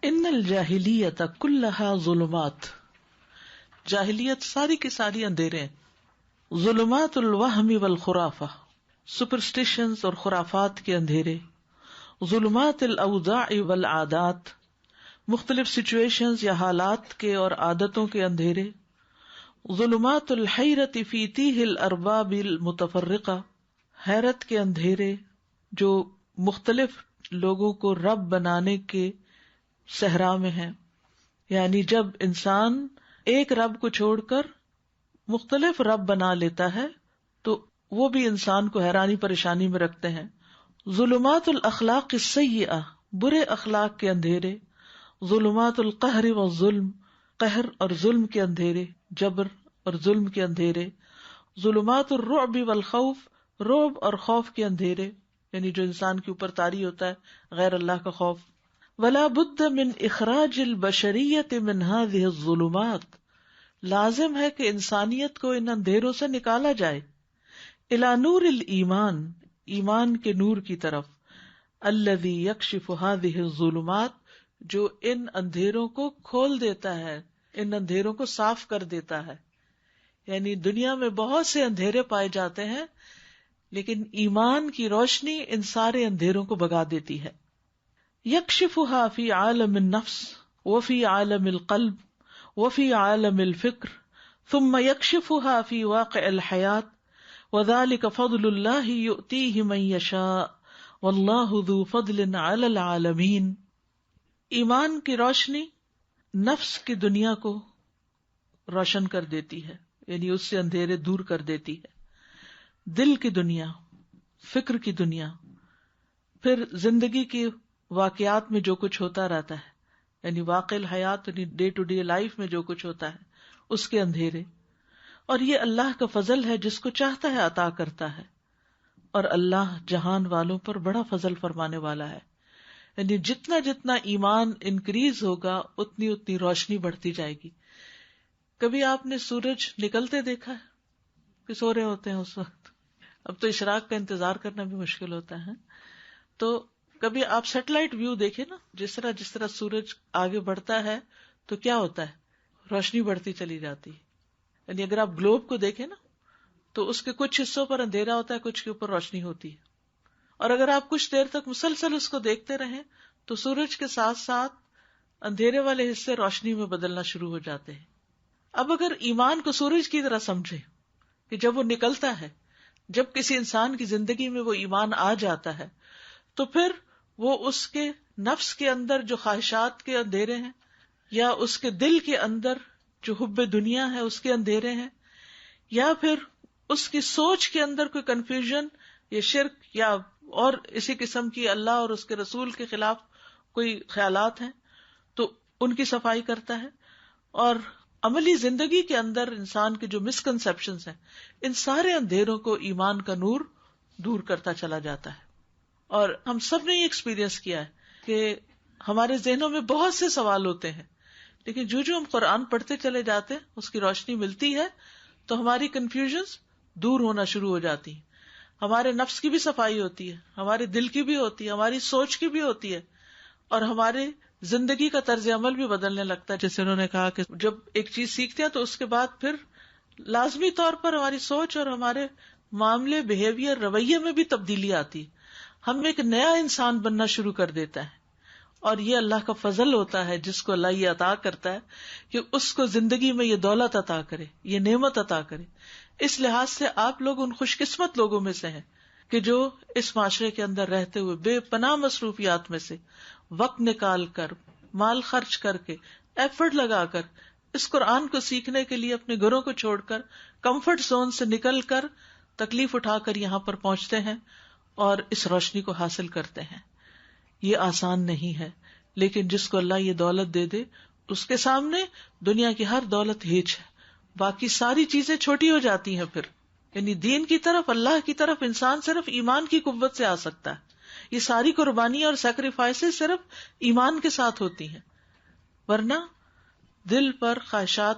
ان الجاہلیت کلھا ظلمات، جاہلیت ساری کی ساری اندھیرے ہیں. ظلمات الوہم والخرافہ، superstitions اور خرافات کے اندھیرے. ظلمات الاوضاع والعادات، مختلف سچویشنز یا حالات کے اور عادتوں کے اندھیرے. ظلمات الحیرت فی تیہ الارباب المتفرقہ، حیرت کے اندھیرے جو مختلف لوگوں کو رب بنانے کے صحرا میں ہیں. یعنی جب انسان ایک رب کو چھوڑ کر مختلف رب بنا لیتا ہے تو وہ بھی انسان کو حیرانی پریشانی میں رکھتے ہیں. ظلمات الاخلاق السیئہ، برے اخلاق کے اندھیرے. ظلمات القہر والظلم، قہر اور ظلم کے اندھیرے، جبر اور ظلم کے اندھیرے. ظلمات الرعب والخوف، رعب اور خوف کے اندھیرے، یعنی جو انسان کے اوپر طاری ہوتا ہے غیر اللہ کا خوف. ولا بد من اخراج البشریت من هذه الظلمات، لازم ہے کہ انسانیت کو ان اندھیروں سے نکالا جائے. الى نور الایمان، ایمان کے نور کی طرف. الذي يكشف هذه الظلمات، جو ان اندھیروں کو کھول دیتا ہے، ان اندھیروں کو صاف کر دیتا ہے. یعنی دنیا میں بہت سے اندھیرے پائے جاتے ہیں، لیکن ایمان کی روشنی ان سارے اندھیروں کو بھگا دیتی ہے. یکشفها فی عالم النفس وفی عالم القلب وفی عالم الفکر ثم یکشفها فی واقع الحیات وذلك فضل اللہ یؤتیہ من یشاء واللہ ذو فضل علی العالمین. ایمان کی روشنی نفس کی دنیا کو روشن کر دیتی ہے، یعنی اس سے اندھیرے دور کر دیتی ہے. دل کی دنیا، فکر کی دنیا، پھر زندگی کی واقعات میں جو کچھ ہوتا رہتا ہے، یعنی واقع الحیات، یعنی ڈے ٹو ڈے لائف میں جو کچھ ہوتا ہے اس کے اندھیرے. اور یہ اللہ کا فضل ہے، جس کو چاہتا ہے عطا کرتا ہے. اور اللہ جہان والوں پر بڑا فضل فرمانے والا ہے. یعنی جتنا جتنا ایمان انکریز ہوگا اتنی اتنی روشنی بڑھتی جائے گی. کبھی آپ نے سورج نکلتے دیکھا ہے کہ سو رہے ہوتے ہیں اس وقت؟ اب تو اشراق کا انتظار کرنا بھی مشکل ہوتا ہے. تو کبھی آپ سیٹلائٹ ویو دیکھیں نا، جس طرح سورج آگے بڑھتا ہے تو کیا ہوتا ہے، روشنی بڑھتی چلی جاتی ہے. یعنی اگر آپ گلوب کو دیکھیں نا تو اس کے کچھ حصوں پر اندھیرا ہوتا ہے، کچھ کے اوپر روشنی ہوتی ہے. اور اگر آپ کچھ دیر تک مسلسل اس کو دیکھتے رہیں تو سورج کے ساتھ ساتھ اندھیرے والے حصے روشنی میں بدلنا شروع ہو جاتے ہیں. اب اگر ایمان کو سورج کی طرح سمجھے کہ جب وہ نکلتا ہے، جب کسی انسان کی زندگی میں وہ ایمان آ جاتا ہے تو پھر وہ اس کے نفس کے اندر جو خواہشات کے اندھیرے ہیں، یا اس کے دل کے اندر جو حب دنیا ہے اس کے اندھیرے ہیں، یا پھر اس کی سوچ کے اندر کوئی کنفیوژن یا شرک یا اور اسی قسم کی اللہ اور اس کے رسول کے خلاف کوئی خیالات ہیں، تو ان کی صفائی کرتا ہے. اور عملی زندگی کے اندر انسان کے جو مسکنسپشنز ہیں، ان سارے اندھیروں کو ایمان کا نور دور کرتا چلا جاتا ہے. اور ہم سب نے یہ ایکسپیرینس کیا ہے کہ ہمارے ذہنوں میں بہت سے سوال ہوتے ہیں، لیکن جو ہم قرآن پڑھتے چلے جاتے ہیں، اس کی روشنی ملتی ہے تو ہماری کنفیوژنز دور ہونا شروع ہو جاتی ہیں. ہمارے نفس کی بھی صفائی ہوتی ہے، ہمارے دل کی بھی ہوتی ہے، ہماری سوچ کی بھی ہوتی ہے، اور ہمارے زندگی کا طرز عمل بھی بدلنے لگتا ہے. جیسے انہوں نے کہا کہ جب ایک چیز سیکھتے ہیں تو اس کے بعد پھر لازمی طور پر ہماری سوچ اور ہمارے معاملے، بہیویئر، رویے میں بھی تبدیلی آتی ہے. ہم ایک نیا انسان بننا شروع کر دیتا ہے. اور یہ اللہ کا فضل ہوتا ہے، جس کو اللہ یہ عطا کرتا ہے کہ اس کو زندگی میں یہ دولت عطا کرے، یہ نعمت عطا کرے. اس لحاظ سے آپ لوگ ان خوش قسمت لوگوں میں سے ہیں کہ جو اس معاشرے کے اندر رہتے ہوئے بے پناہ مصروفیات میں سے وقت نکال کر، مال خرچ کر کے، ایفرٹ لگا کر اس قرآن کو سیکھنے کے لیے اپنے گھروں کو چھوڑ کر، کمفرٹ زون سے نکل کر، تکلیف اٹھا کر یہاں پر پہنچتے ہیں اور اس روشنی کو حاصل کرتے ہیں. یہ آسان نہیں ہے، لیکن جس کو اللہ یہ دولت دے دے اس کے سامنے دنیا کی ہر دولت ہیچ ہے. باقی ساری چیزیں چھوٹی ہو جاتی ہیں. پھر یعنی دین کی طرف، اللہ کی طرف انسان صرف ایمان کی قوت سے آ سکتا ہے. یہ ساری قربانیاں اور سیکریفائسز صرف ایمان کے ساتھ ہوتی ہیں، ورنہ دل پر خواہشات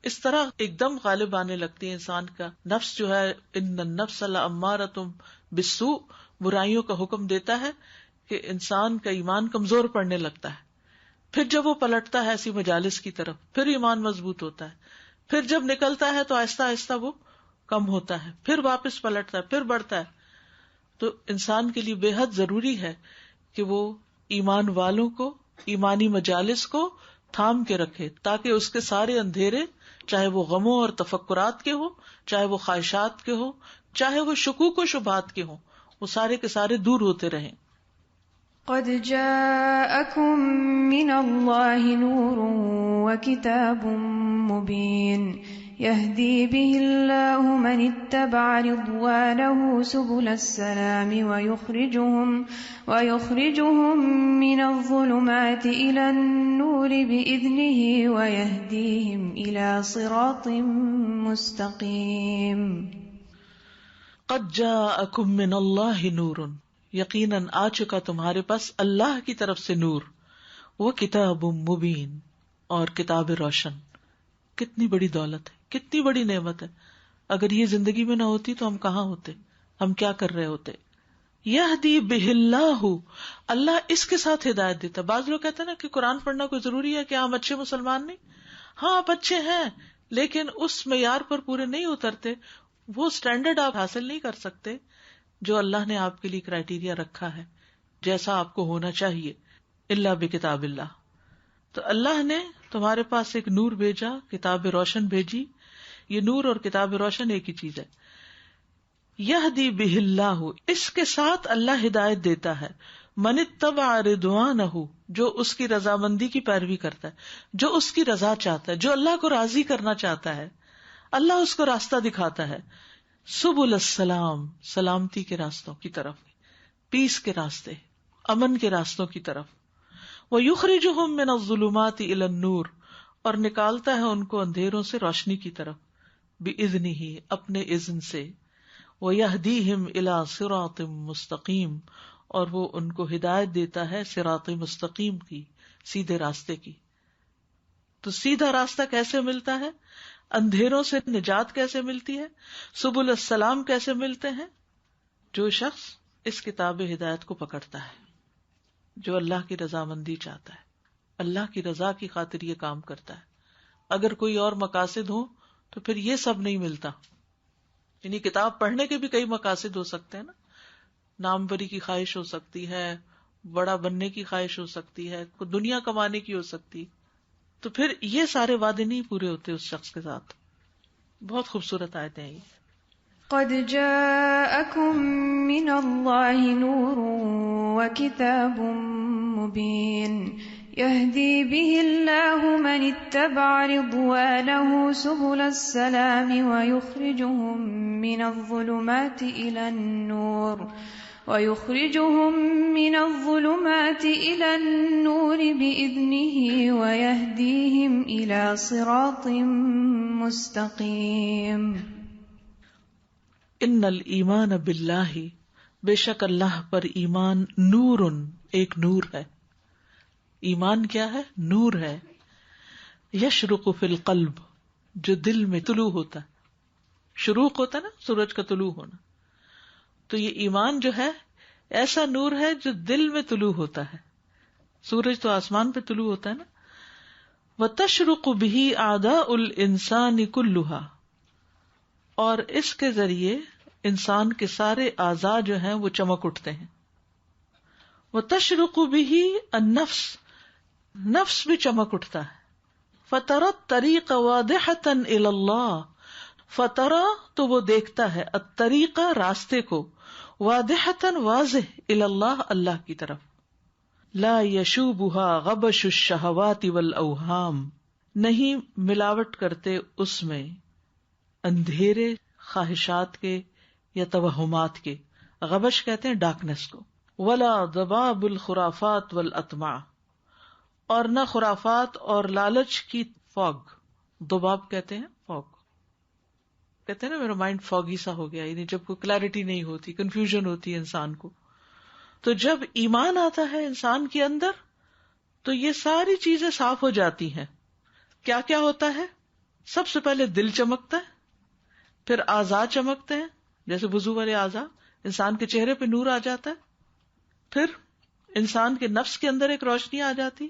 اس طرح ایک دم غالب آنے لگتی ہیں. انسان کا نفس جو ہے، ان النفس لامارۃ بالسوء، برائیوں کا حکم دیتا ہے کہ انسان کا ایمان کمزور پڑنے لگتا ہے. پھر جب وہ پلٹتا ہے ایسی مجالس کی طرف، پھر ایمان مضبوط ہوتا ہے. پھر جب نکلتا ہے تو آہستہ آہستہ وہ کم ہوتا ہے، پھر واپس پلٹتا ہے، پھر بڑھتا ہے. تو انسان کے لیے بے حد ضروری ہے کہ وہ ایمان والوں کو، ایمانی مجالس کو تھام کے رکھے، تاکہ اس کے سارے اندھیرے، چاہے وہ غموں اور تفکرات کے ہوں، چاہے وہ خواہشات کے ہوں، چاہے وہ شکوک و شبہات کے ہوں، وہ سارے کے سارے دور ہوتے رہیں. قد جاءكم من الله نور وكتاب مبين يهدي به الله من اتبع رضوانه سبل السلام ويخرجهم من الظلمات إلى النور بإذنه ويهديهم إلى صراط مستقيم. قد جاءكم من الله نور، یقیناً آ چکا تمہارے پاس اللہ کی طرف سے نور، وہ کتاب مبین، اور کتاب روشن. کتنی بڑی دولت ہے، کتنی بڑی نعمت ہے. اگر یہ زندگی میں نہ ہوتی تو ہم کہاں ہوتے، ہم کیا کر رہے ہوتے. یہدی بہ اللہ، اللہ اس کے ساتھ ہدایت دیتا. بعض لوگ کہتے ہیں نا کہ قرآن پڑھنا کوئی ضروری ہے کہ ہم اچھے مسلمان نہیں. ہاں آپ اچھے ہیں، لیکن اس معیار پر پورے نہیں اترتے، وہ سٹینڈرڈ آپ حاصل نہیں کر سکتے جو اللہ نے آپ کے لیے کرائیٹیریا رکھا ہے، جیسا آپ کو ہونا چاہیے. الا بکتاب اللہ. تو اللہ نے تمہارے پاس ایک نور بھیجا، کتاب روشن بھیجی. یہ نور اور کتاب روشن ایک ہی چیز ہے. یہدی بہ اللہ، اس کے ساتھ اللہ ہدایت دیتا ہے، من اتبع رضوانہ، جو اس کی رضامندی کی پیروی کرتا ہے، جو اس کی رضا چاہتا ہے، جو اللہ کو راضی کرنا چاہتا ہے، اللہ اس کو راستہ دکھاتا ہے، سبل السلام، سلامتی کے راستوں کی طرف، پیس کے راستے، امن کے راستوں کی طرف، وَيُخْرِجُهُم مِّنَ الظُّلُمَاتِ إِلَى النُّورِ، اور نکالتا ہے ان کو اندھیروں سے روشنی کی طرف، بِإِذْنِهِ، اپنے اذن سے، وَيَهْدِيهِمْ إِلَى صِرَاطٍ مُّسْتَقِيمٍ، اور وہ ان کو ہدایت دیتا ہے صراط مستقیم کی، سیدھے راستے کی۔ تو سیدھا راستہ کیسے ملتا ہے؟ اندھیروں سے نجات کیسے ملتی ہے؟ سبل السلام کیسے ملتے ہیں؟ جو شخص اس کتاب ہدایت کو پکڑتا ہے، جو اللہ کی رضامندی چاہتا ہے، اللہ کی رضا کی خاطر یہ کام کرتا ہے۔ اگر کوئی اور مقاصد ہو تو پھر یہ سب نہیں ملتا۔ یعنی کتاب پڑھنے کے بھی کئی مقاصد ہو سکتے ہیں نا، نام بری کی خواہش ہو سکتی ہے، بڑا بننے کی خواہش ہو سکتی ہے، دنیا کمانے کی ہو سکتی، تو پھر یہ سارے وعدے نہیں پورے ہوتے اس شخص کے ساتھ۔ بہت خوبصورت آیتیں ہیں یہ۔ قد جاءكم من الله نور وكتاب مبين يهدي به الله من اتبع رضوانه سبل السلام ويخرجهم من الظلمات إلى النور بإذنه ويهديهم إلى صراط مستقيم۔ ان الایمان باللہ، بے شک اللہ پر ایمان، نور، ایک نور ہے۔ ایمان کیا ہے؟ نور ہے۔ یشرق فی القلب، جو دل میں طلوع ہوتا ہے، شروق ہوتا ہے نا، سورج کا طلوع ہونا، تو یہ ایمان جو ہے ایسا نور ہے جو دل میں طلوع ہوتا ہے۔ سورج تو آسمان پہ طلوع ہوتا ہے نا۔ وتشرق به اعداء الانسان كلها، اور اس کے ذریعے انسان کے سارے اعضاء جو ہیں وہ چمک اٹھتے ہیں۔ وتشرق به النفس، نفس بھی چمک اٹھتا ہے۔ فترى الطريق واضحة الى الله، فترى تو وہ دیکھتا ہے، الطریق راستے کو، واضحة واضح، الى الله اللہ کی طرف۔ لا يشوبها غبش الشهوات والاوهام، نہیں ملاوٹ کرتے اس میں اندھیرے خواہشات کے یا توہمات کے، غبش کہتے ہیں ڈارکنیس کو، ولا ضباب الخرافات والاطماع، اور نہ خرافات اور لالچ کی فوگ، ضباب کہتے ہیں فوگ، کہتے ہیں نا میرا مائنڈ فوگی سا ہو گیا، یعنی جب کوئی کلیئرٹی نہیں ہوتی، کنفیوژن ہوتی ہے انسان کو۔ تو جب ایمان آتا ہے انسان کے اندر تو یہ ساری چیزیں صاف ہو جاتی ہیں۔ کیا کیا ہوتا ہے؟ سب سے پہلے دل چمکتا ہے، پھر اعضاء چمکتے ہیں، جیسے وضو والے اعضاء، انسان کے چہرے پہ نور آ جاتا ہے، پھر انسان کے نفس کے اندر ایک روشنی آ جاتی،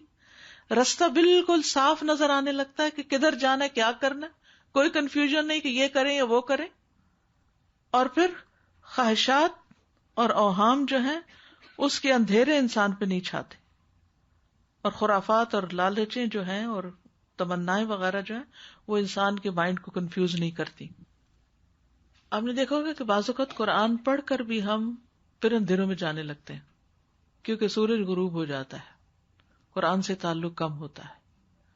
رستہ بالکل صاف نظر آنے لگتا ہے کہ کدھر جانا ہے، کیا کرنا ہے، کوئی کنفیوژن نہیں کہ یہ کریں یا وہ کریں۔ اور پھر خواہشات اور اوہام جو ہیں اس کے اندھیرے انسان پہ نہیں چھاتے، اور خرافات اور لالچیں جو ہیں اور تمنائیں وغیرہ جو ہیں وہ انسان کے مائنڈ کو کنفیوز نہیں کرتی۔ آپ نے دیکھا ہوگا کہ بعض اوقات قرآن پڑھ کر بھی ہم پھر اندھیروں میں جانے لگتے ہیں، کیونکہ سورج غروب ہو جاتا ہے، قرآن سے تعلق کم ہوتا ہے،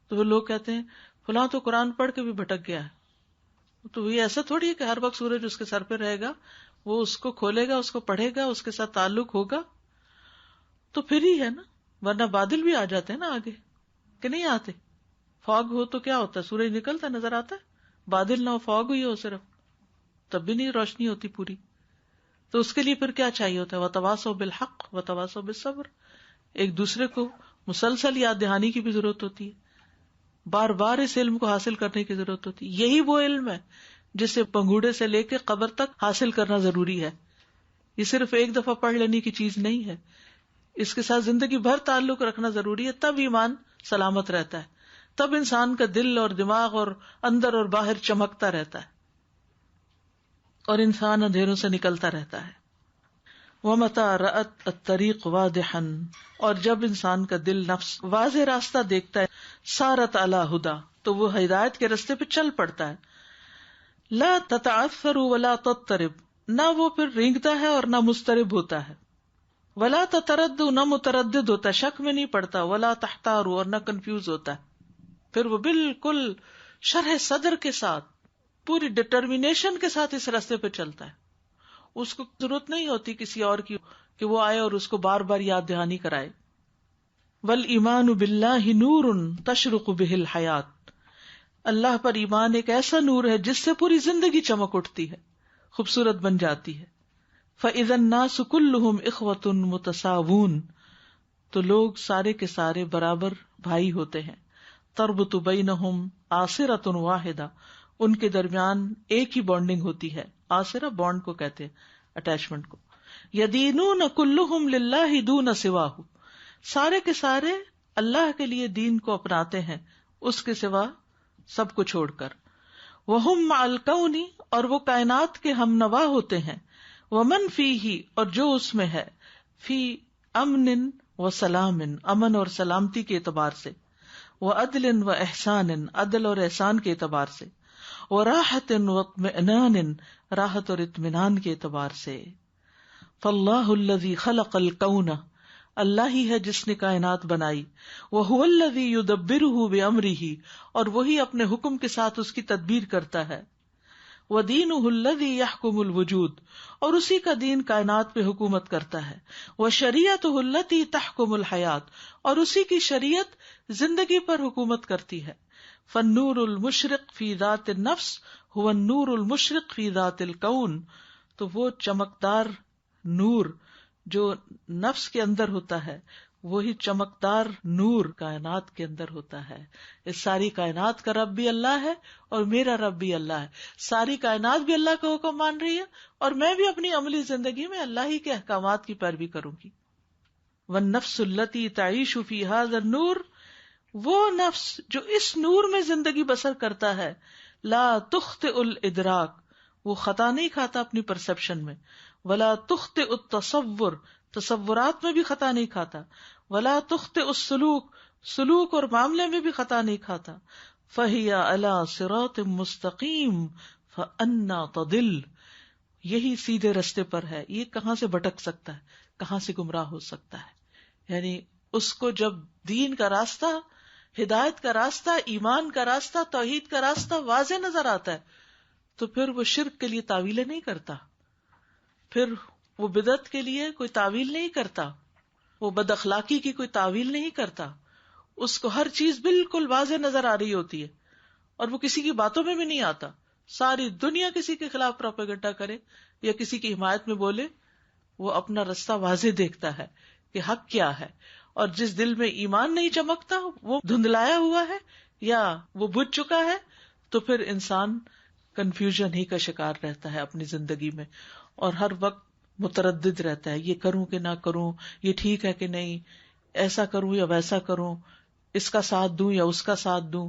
تو وہ لوگ کہتے ہیں فلاں تو قرآن پڑھ کے بھی بھٹک گیا ہے۔ تو یہ ایسا تھوڑی ہے کہ ہر وقت سورج اس کے سر پہ رہے گا، وہ اس کو کھولے گا، اس کو پڑھے گا، اس کے ساتھ تعلق ہوگا تو پھر ہی ہے نا، ورنہ بادل بھی آ جاتے ہیں نا آگے، کہ نہیں آتے؟ فاگ ہو تو کیا ہوتا ہے، سورج نکلتا نظر آتا ہے، بادل نہ ہو، فاگ ہوئی ہو صرف، تب بھی نہیں روشنی ہوتی پوری۔ تو اس کے لیے پھر کیا چاہیے ہوتا ہے؟ وتواصوا بالحق وتواصوا بالصبر، ایک دوسرے کو مسلسل یاد دہانی کی بھی ضرورت ہوتی ہے، بار بار اس علم کو حاصل کرنے کی ضرورت ہوتی ہے۔ یہی وہ علم ہے جسے پنگوڑے سے لے کے قبر تک حاصل کرنا ضروری ہے، یہ صرف ایک دفعہ پڑھ لینے کی چیز نہیں ہے، اس کے ساتھ زندگی بھر تعلق رکھنا ضروری ہے، تب ایمان سلامت رہتا ہے، تب انسان کا دل اور دماغ اور اندر اور باہر چمکتا رہتا ہے اور انسان اندھیروں سے نکلتا رہتا ہے۔ وَمَتَى رَأَتْ الطَّرِيقُ وَاضِحًا، اور جب انسان کا دل نفس واضح راستہ دیکھتا ہے، سارت علی ہدی، تو وہ ہدایت کے راستے پہ چل پڑتا ہے۔ لا تتعثر ولا تضطرب، نہ وہ پھر رینگتا ہے اور نہ مضطرب ہوتا ہے. ولا تتردد، نہ متردد ہوتا ہے، شک میں نہیں پڑتا. ولا تحتار، اور نہ کنفیوز ہوتا ہے. پھر وہ بالکل شرح صدر کے ساتھ، پوری ڈٹرمینیشن کے ساتھ اس راستے پہ چلتا ہے. اس کو ضرورت نہیں ہوتی کسی اور کی کہ وہ آئے اور اس کو بار بار یاد دہانی کرائے. والایمان باللہ نور تشرق بہ الحیات، اللہ پر ایمان ایک ایسا نور ہے جس سے پوری زندگی چمک اٹھتی ہے، خوبصورت بن جاتی ہے. فاذا الناس كلهم اخوة متساوون، تو لوگ سارے کے سارے برابر بھائی ہوتے ہیں. تربط بینہم آصرۃ واحدہ، ان کے درمیان ایک ہی بانڈنگ ہوتی ہے. آصرہ بانڈ کو کہتے ہیں، اٹیچمنٹ کو. یدینون کلہم للہ دون سواہ، سارے کے سارے اللہ کے لیے دین کو اپناتے ہیں اس کے سوا سب کو چھوڑ کر. وہم مع الکون، اور وہ کائنات کے ہم نوا ہوتے ہیں. ومن فیہ، اور جو اس میں ہے. فی امن و سلام، امن اور سلامتی کے اعتبار سے. وعدل و احسان، عدل اور احسان کے اعتبار سے. وراحت و اطمئنان، راحت اور اطمینان کے اعتبار سے. فاللہ الذی خلق الکون، اللہ ہی ہے جس نے کائنات بنائی. وہو الذی یدبرہ بامرہ، اور وہی اپنے حکم کے ساتھ اس کی تدبیر کرتا ہے. ودینہ الذی یحکم الوجود، اور اسی کا دین کائنات پہ حکومت کرتا ہے. وشریعتہ التی تحکم الحیات، اور اسی کی شریعت زندگی پر حکومت کرتی ہے. فالنور المشرق فی ذات النفس هو النور المشرق فی ذات الکون، تو وہ چمکدار نور جو نفس کے اندر ہوتا ہے وہی چمکدار نور کائنات کے اندر ہوتا ہے. اس ساری کائنات کا رب بھی اللہ ہے اور میرا رب بھی اللہ ہے. ساری کائنات بھی اللہ کا حکم مان رہی ہے اور میں بھی اپنی عملی زندگی میں اللہ ہی کے احکامات کی پیروی کروں گی. والنفس التی تعیش فی ھذا النور، وہ نفس جو اس نور میں زندگی بسر کرتا ہے. لا تخطئ الادراک، وہ خطا نہیں کھاتا اپنی پرسپشن میں. ولا تخطئ التصور، تصورات میں بھی خطا نہیں کھاتا. ولا تخطئ السلوک، سلوک اور معاملے میں بھی خطا نہیں کھاتا. فہی علی صراط مستقیم فانا تضل، یہی سیدھے رستے پر ہے، یہ کہاں سے بھٹک سکتا ہے، کہاں سے گمراہ ہو سکتا ہے. یعنی اس کو جب دین کا راستہ، ہدایت کا راستہ، ایمان کا راستہ، توحید کا راستہ واضح نظر آتا ہے تو پھر وہ شرک کے لیے تعویلیں نہیں کرتا، پھر وہ بدعت کے لیے کوئی تعویل نہیں کرتا، وہ بد اخلاقی کی کوئی تعویل نہیں کرتا. اس کو ہر چیز بالکل واضح نظر آ رہی ہوتی ہے اور وہ کسی کی باتوں میں بھی نہیں آتا. ساری دنیا کسی کے خلاف پروپیگنڈا کرے یا کسی کی حمایت میں بولے، وہ اپنا راستہ واضح دیکھتا ہے کہ حق کیا ہے. اور جس دل میں ایمان نہیں چمکتا وہ دھندلایا ہوا ہے یا وہ بجھ چکا ہے، تو پھر انسان کنفیوژن ہی کا شکار رہتا ہے اپنی زندگی میں اور ہر وقت متردد رہتا ہے، یہ کروں کہ نہ کروں، یہ ٹھیک ہے کہ نہیں، ایسا کروں یا ویسا کروں، اس کا ساتھ دوں یا اس کا ساتھ دوں.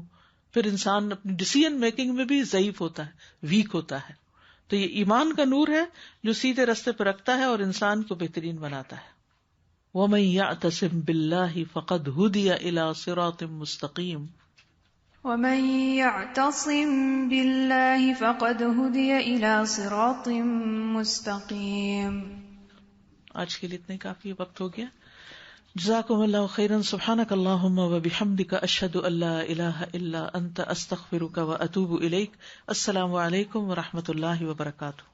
پھر انسان اپنی ڈیسیژن میکنگ میں بھی ضعیف ہوتا ہے، ویک ہوتا ہے. تو یہ ایمان کا نور ہے جو سیدھے راستے پہ رکھتا ہے اور انسان کو بہترین بناتا ہے. وَمَن يَعْتَصِم بِاللَّهِ فَقَدْ هُدِيَ إِلَى صِرَاطٍ مُسْتَقِيمٍ. وَمَن يَعْتَصِم بِاللَّهِ فَقَدْ هُدِيَ إِلَى صِرَاطٍ مُسْتَقِيمٍ. آج کے لیے اتنے کافی وقت ہو گیا. جزاکم اللہ خیرا. سبحانک اللہم وبحمدک، اشہد ان لا الہ الا انت، استغفرک واتوب الیک. السلام علیکم ورحمۃ اللہ وبرکاتہ.